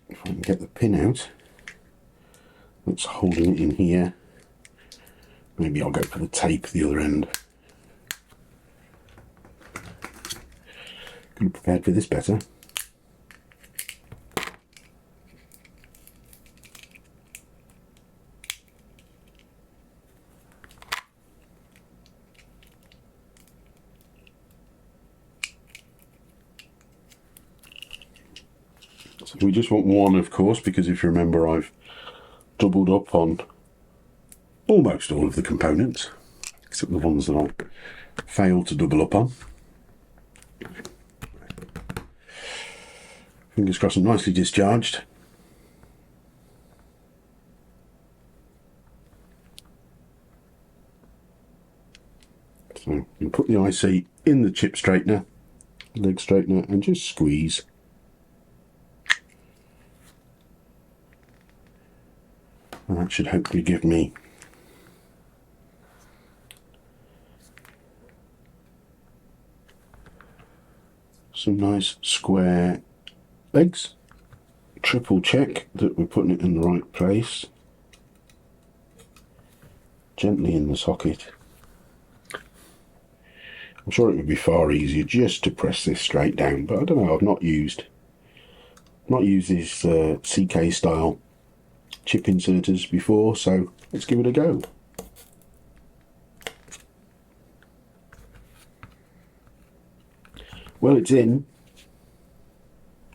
If I can get the pin out that's holding it in here, maybe I'll go for the tape at the other end. Could have prepared for this better. So we just want one, of course, because if you remember, I've doubled up on almost all of the components, except the ones that I failed to double up on. Fingers crossed, I'm nicely discharged. So you put the IC in the chip straightener, leg straightener, and just squeeze. And that should hopefully give me some nice square legs. Triple check that we're putting it in the right place. Gently in the socket. I'm sure it would be far easier just to press this straight down, but I don't know, I've not used these CK style chip inserters before, so let's give it a go. Well, it's in,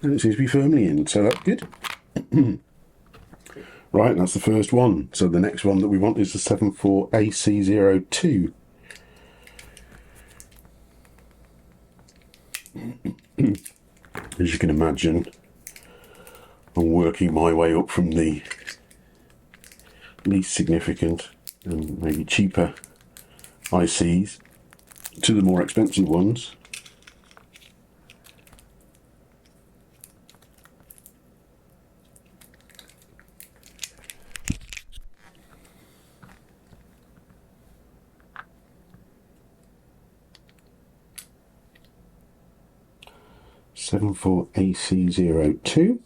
and it seems to be firmly in, so that's good. Right, that's the first one. So the next one that we want is the 74AC02. As you can imagine, I'm working my way up from the least significant and maybe cheaper ICs to the more expensive ones. AC02.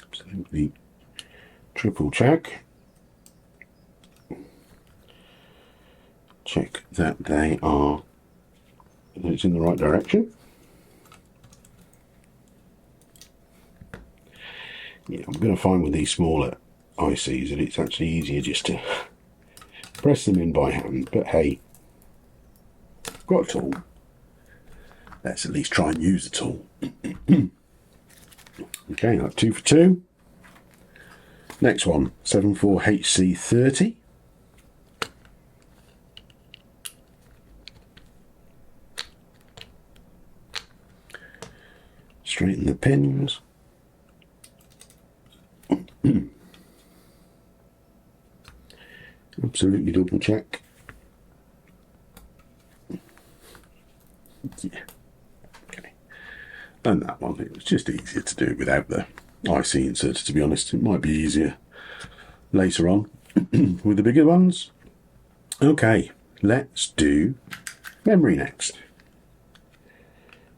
Absolutely triple check. Check that that it's in the right direction. Yeah, I'm going to find with these smaller ICs that it's actually easier just to press them in by hand, but hey, I've got a tool. Let's at least try and use the tool. Okay, that's 2 for 2. Next one, 74HC30. Straighten the pins. Absolutely double check. Yeah. Okay. And that one, it was just easier to do without the IC inserter, to be honest. It might be easier later on with the bigger ones. Okay, let's do memory next.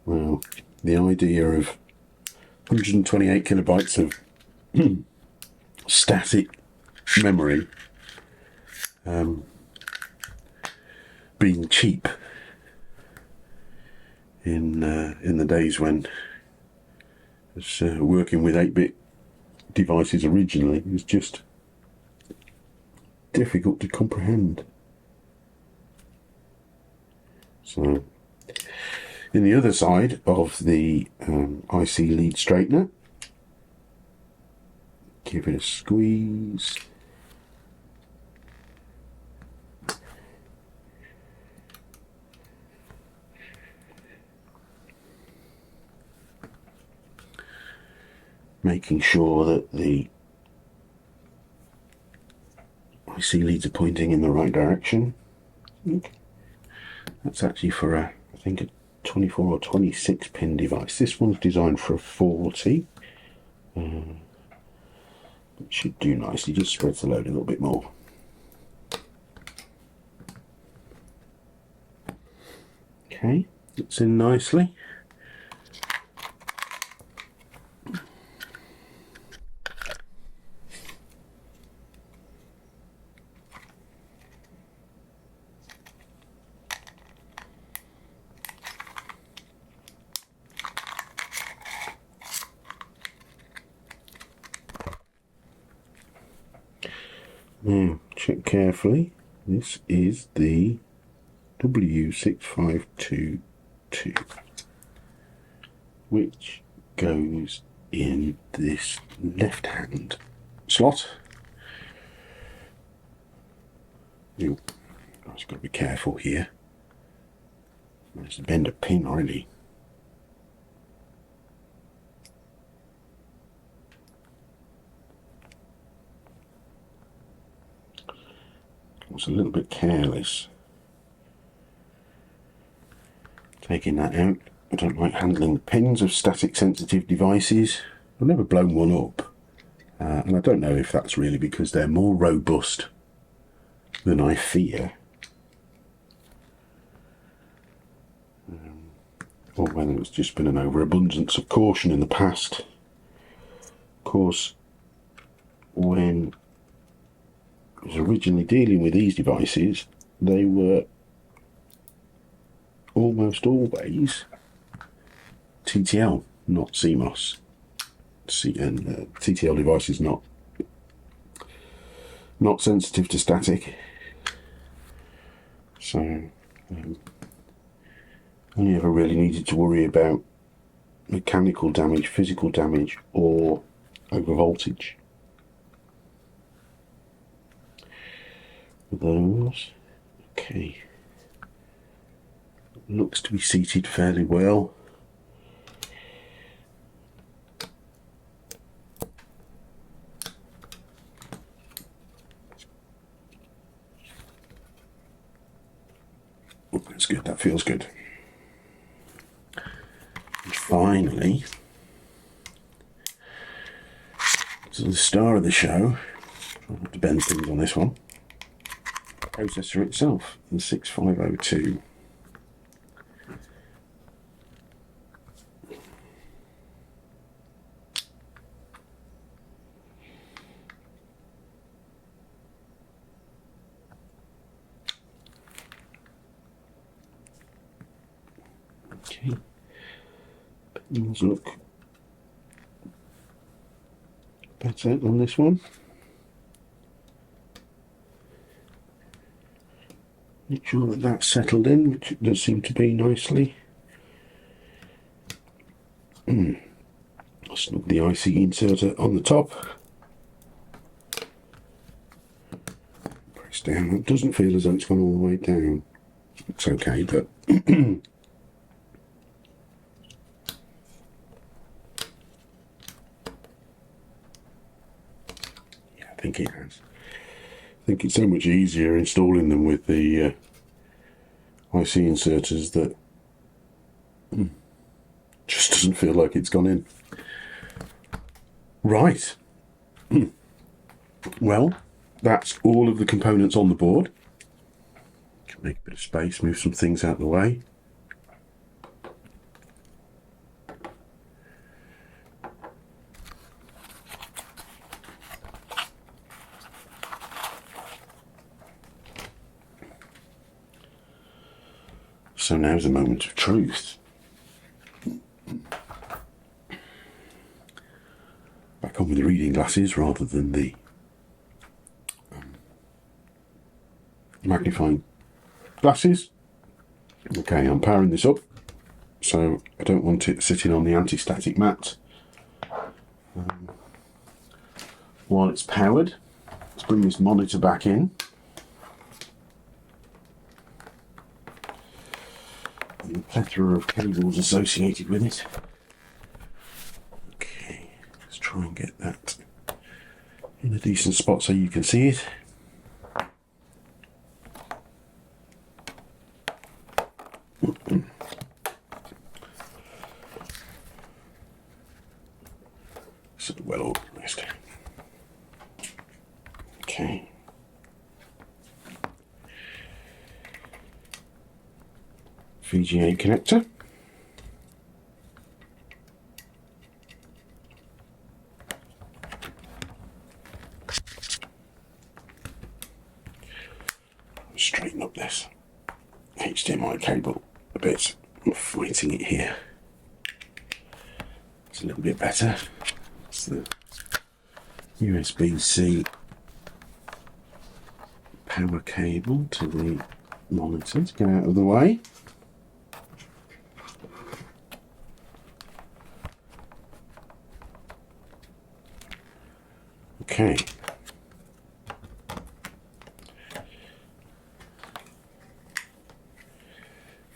Well, the idea of 128 kilobytes of static memory being cheap in the days when I was working with 8-bit devices originally was just difficult to comprehend. So, in the other side of the IC lead straightener, give it a squeeze. Making sure that the IC leads are pointing in the right direction. That's actually for I think a 24 or 26 pin device. This one's designed for a 40. It should do nicely, just spreads the load a little bit more. Okay, it's in nicely. Now, check carefully. This is the W6522. which goes in this left hand slot. I've just got to be careful here. There's a bend a pin already. I was a little bit careless taking that out. I don't like handling pins of static sensitive devices. I've never blown one up, and I don't know if that's really because they're more robust than I fear, or whether it's just been an overabundance of caution in the past. Of course, when I was originally dealing with these devices, they were almost always TTL, not CMOS. And TTL devices not sensitive to static, so only ever really needed to worry about mechanical damage, physical damage, or over voltage with those. Okay, looks to be seated fairly well. That's good, that feels good. And finally, to the star of the show. I'll have to bend things on this one. The processor itself, the 6502. Okay, things look better on this one. Make sure that that's settled in, which it does seem to be nicely. I'll snug the IC inserter on the top. Press down. It doesn't feel as though it's gone all the way down. It's okay, but I think it has. I think it's so much easier installing them with the IC inserters that just doesn't feel like it's gone in. Right. Well, that's all of the components on the board. Can make a bit of space, move some things out of the way. So now's a moment of truth. Back on with the reading glasses rather than the magnifying glasses. Okay, I'm powering this up, so I don't want it sitting on the anti-static mat. While it's powered, let's bring this monitor back in. And a plethora of cables associated with it. Okay, let's try and get that in a decent spot so you can see it. So well organised. Okay. VGA connector. Straighten up this HDMI cable a bit. I'm fighting it here. It's a little bit better. It's the USB-C power cable to the monitor to get out of the way. Okay.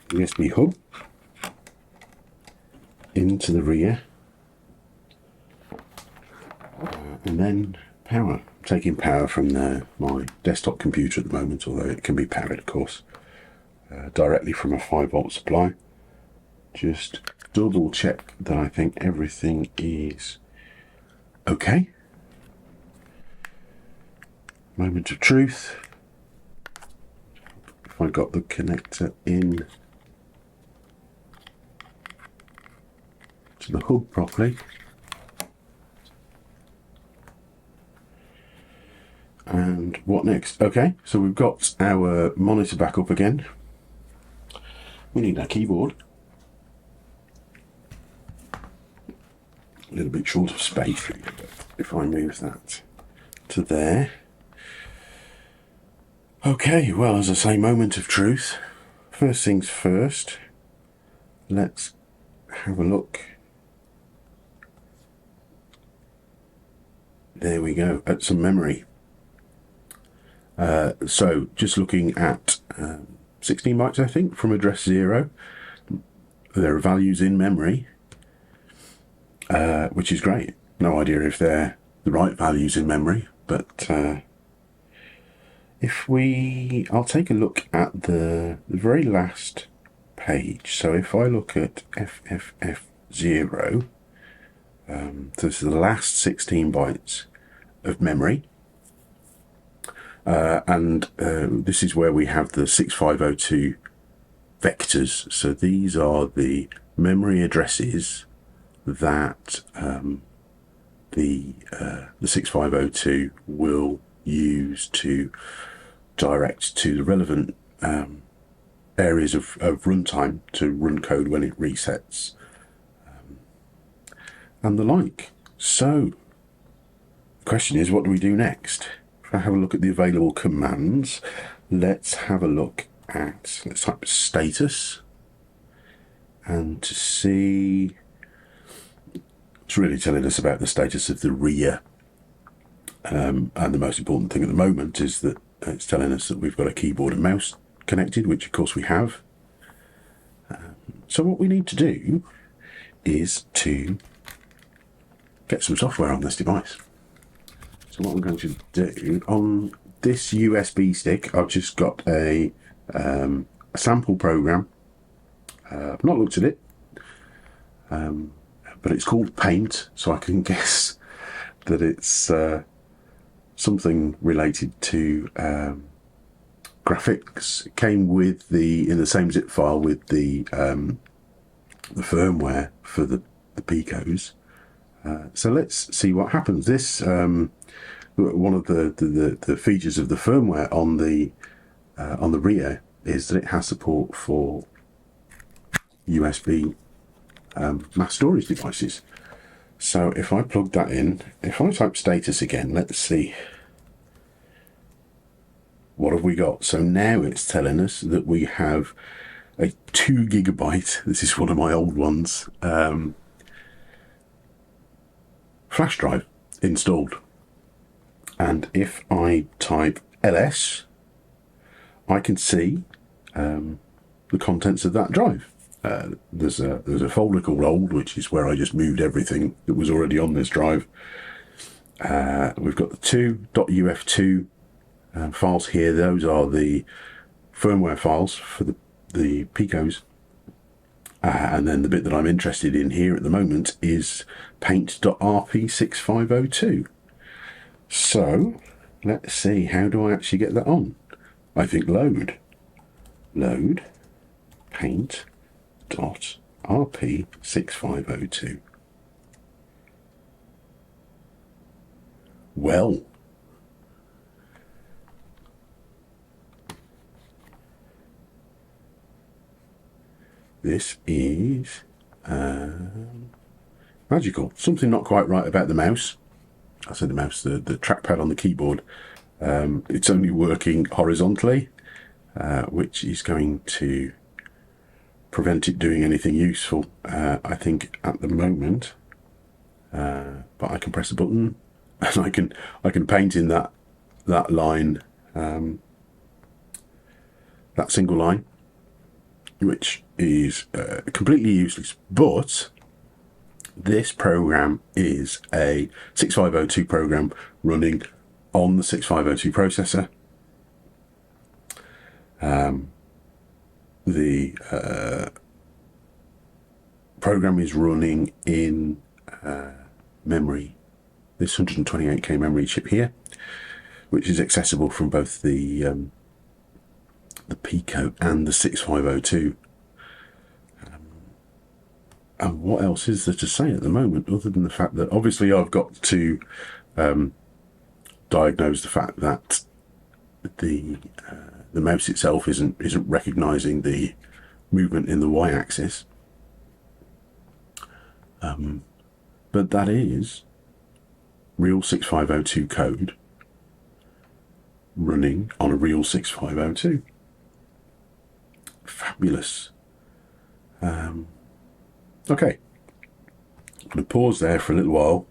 USB hub into the RIA, and then power. I'm taking power from my desktop computer at the moment, although it can be powered, of course, directly from a 5-volt supply. Just double check that I think everything is okay. Moment of truth. If I got the connector in to the hub properly. And what next? Okay, so we've got our monitor back up again. We need our keyboard. A little bit short of space, really, but if I move that to there. Okay, well, as I say, moment of truth. First things first, let's have a look. There we go, at some memory. So just looking at 16 bytes, I think, from address 0. There are values in memory, which is great. No idea if they're the right values in memory, but I'll take a look at the very last page. So if I look at FFF0, this is the last 16 bytes of memory. And this is where we have the 6502 vectors. So these are the memory addresses that the 6502 will use to direct to the relevant areas of runtime to run code when it resets, and the like. So the question is, what do we do next? If I have a look at the available commands, let's have a look at, let's type status, and to see, it's really telling us about the status of the RIA. And the most important thing at the moment is that it's telling us that we've got a keyboard and mouse connected, which of course we have. So what we need to do is to get some software on this device. So what I'm going to do, on this USB stick, I've just got a sample program. I've not looked at it, but it's called Paint, so I can guess that it's something related to graphics. It came with in the same zip file with the firmware for the Picos. So let's see what happens. This one of the features of the firmware on the RIA is that it has support for USB mass storage devices. So if I plug that in, if I type status again, let's see. What have we got? So now it's telling us that we have a 2 GB, this is one of my old ones, flash drive installed. And if I type ls, I can see the contents of that drive. There's a folder called old, which is where I just moved everything that was already on this drive. We've got the 2.uf2 files here. Those are the firmware files for the Picos. And then the bit that I'm interested in here at the moment is paint.rp6502. So let's see, how do I actually get that on? I think load paint.rp6502. Well, this is magical. Something not quite right about the mouse. I said the mouse, the trackpad on the keyboard. It's only working horizontally, which is going to prevent it doing anything useful, I think, at the moment. But I can press a button and I can paint in that line, that single line, which is completely useless. But this program is a 6502 program running on the 6502 processor. The program is running in memory, this 128k memory chip here, which is accessible from both the Pico and the 6502. And what else is there to say at the moment, other than the fact that obviously I've got to diagnose the fact that the mouse itself isn't recognizing the movement in the y-axis. But that is real 6502 code running on a real 6502. Fabulous. Okay, I'm going to pause there for a little while,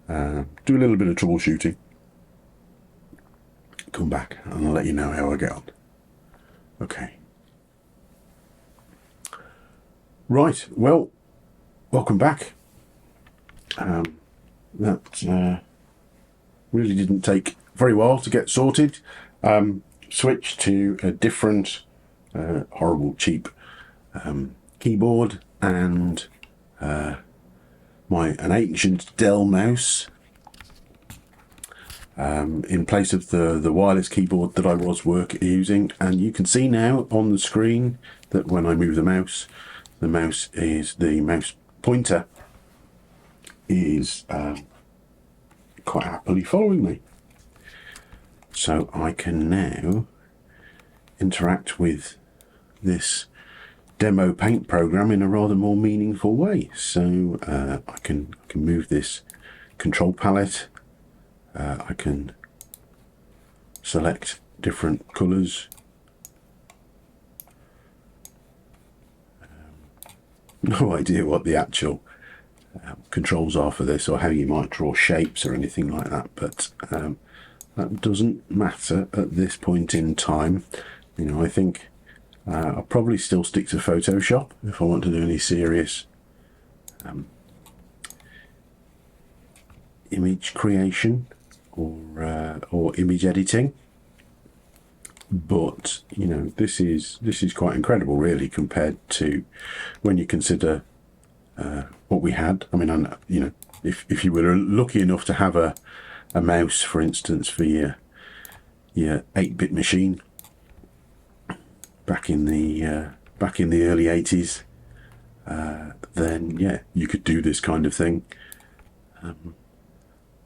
do a little bit of troubleshooting, come back and I'll let you know how I get on. Okay. Right, well, welcome back. That really didn't take very well to get sorted. Switched to a different horrible cheap keyboard and an ancient Dell mouse in place of the wireless keyboard that I was using. And you can see now on the screen that when I move the mouse pointer is quite happily following me. So I can now interact with this demo paint program in a rather more meaningful way. So I can move this control palette. I can select different colors. No idea what the actual controls are for this or how you might draw shapes or anything like that, but that doesn't matter at this point in time. You know, I think I'll probably still stick to Photoshop if I want to do any serious image creation or image editing. But you know, this is quite incredible, really, compared to when you consider what we had. I mean, you know, if you were lucky enough to have a mouse, for instance, for your 8-bit machine back in the early 80s, then yeah, you could do this kind of thing.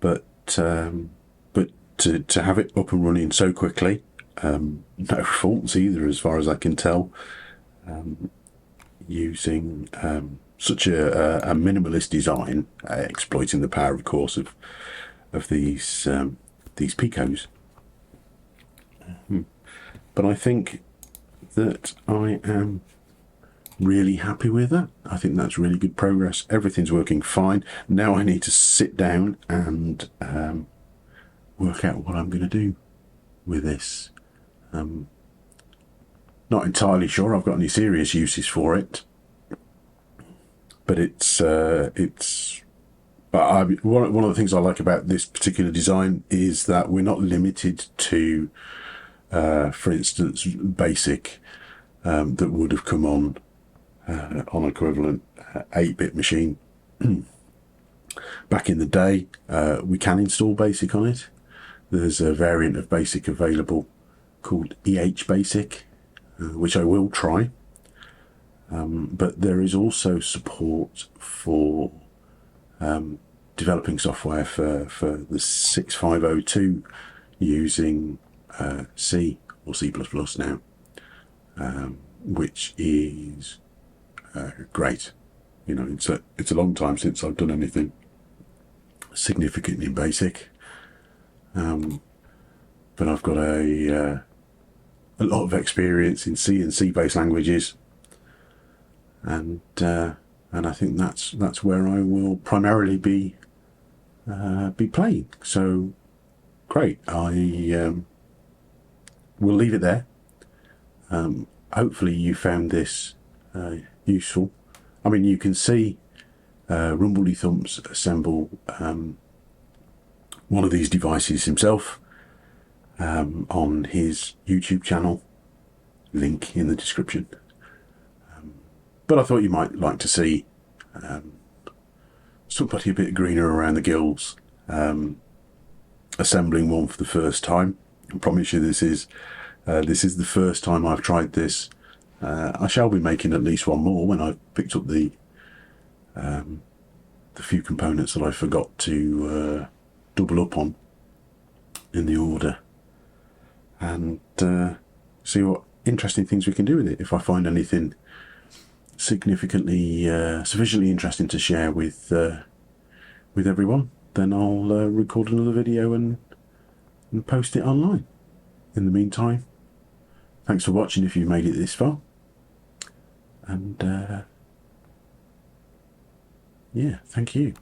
But to have it up and running so quickly, no faults either, as far as I can tell, using such a minimalist design, exploiting the power, of course, of these Picos. But I think that I am really happy with that. I think that's really good progress. Everything's working fine. Now I need to sit down and work out what I'm going to do with this. Not entirely sure I've got any serious uses for it, but one of the things I like about this particular design is that we're not limited to, for instance, BASIC that would have come on equivalent 8-bit machine back in the day. We can install BASIC on it. There's a variant of BASIC available called EH-BASIC, which I will try. But there is also support for developing software for the 6502 using C or C++ now, which is great. You know, it's a long time since I've done anything significant in BASIC, but I've got a lot of experience in C and C-based languages, and I think that's where I will primarily be be playing. So great. I will leave it there. Hopefully you found this useful. I mean, you can see Rumbledy Thumps assemble one of these devices himself on his YouTube channel, link in the description. But I thought you might like to see somebody a bit greener around the gills assembling one for the first time. I promise you this is the first time I've tried this. I shall be making at least one more when I've picked up the few components that I forgot to double up on in the order, and see what interesting things we can do with it. If I find anything significantly sufficiently interesting to share with everyone, then I'll record another video and post it online. In the meantime, thanks for watching if you made it this far, and yeah, thank you.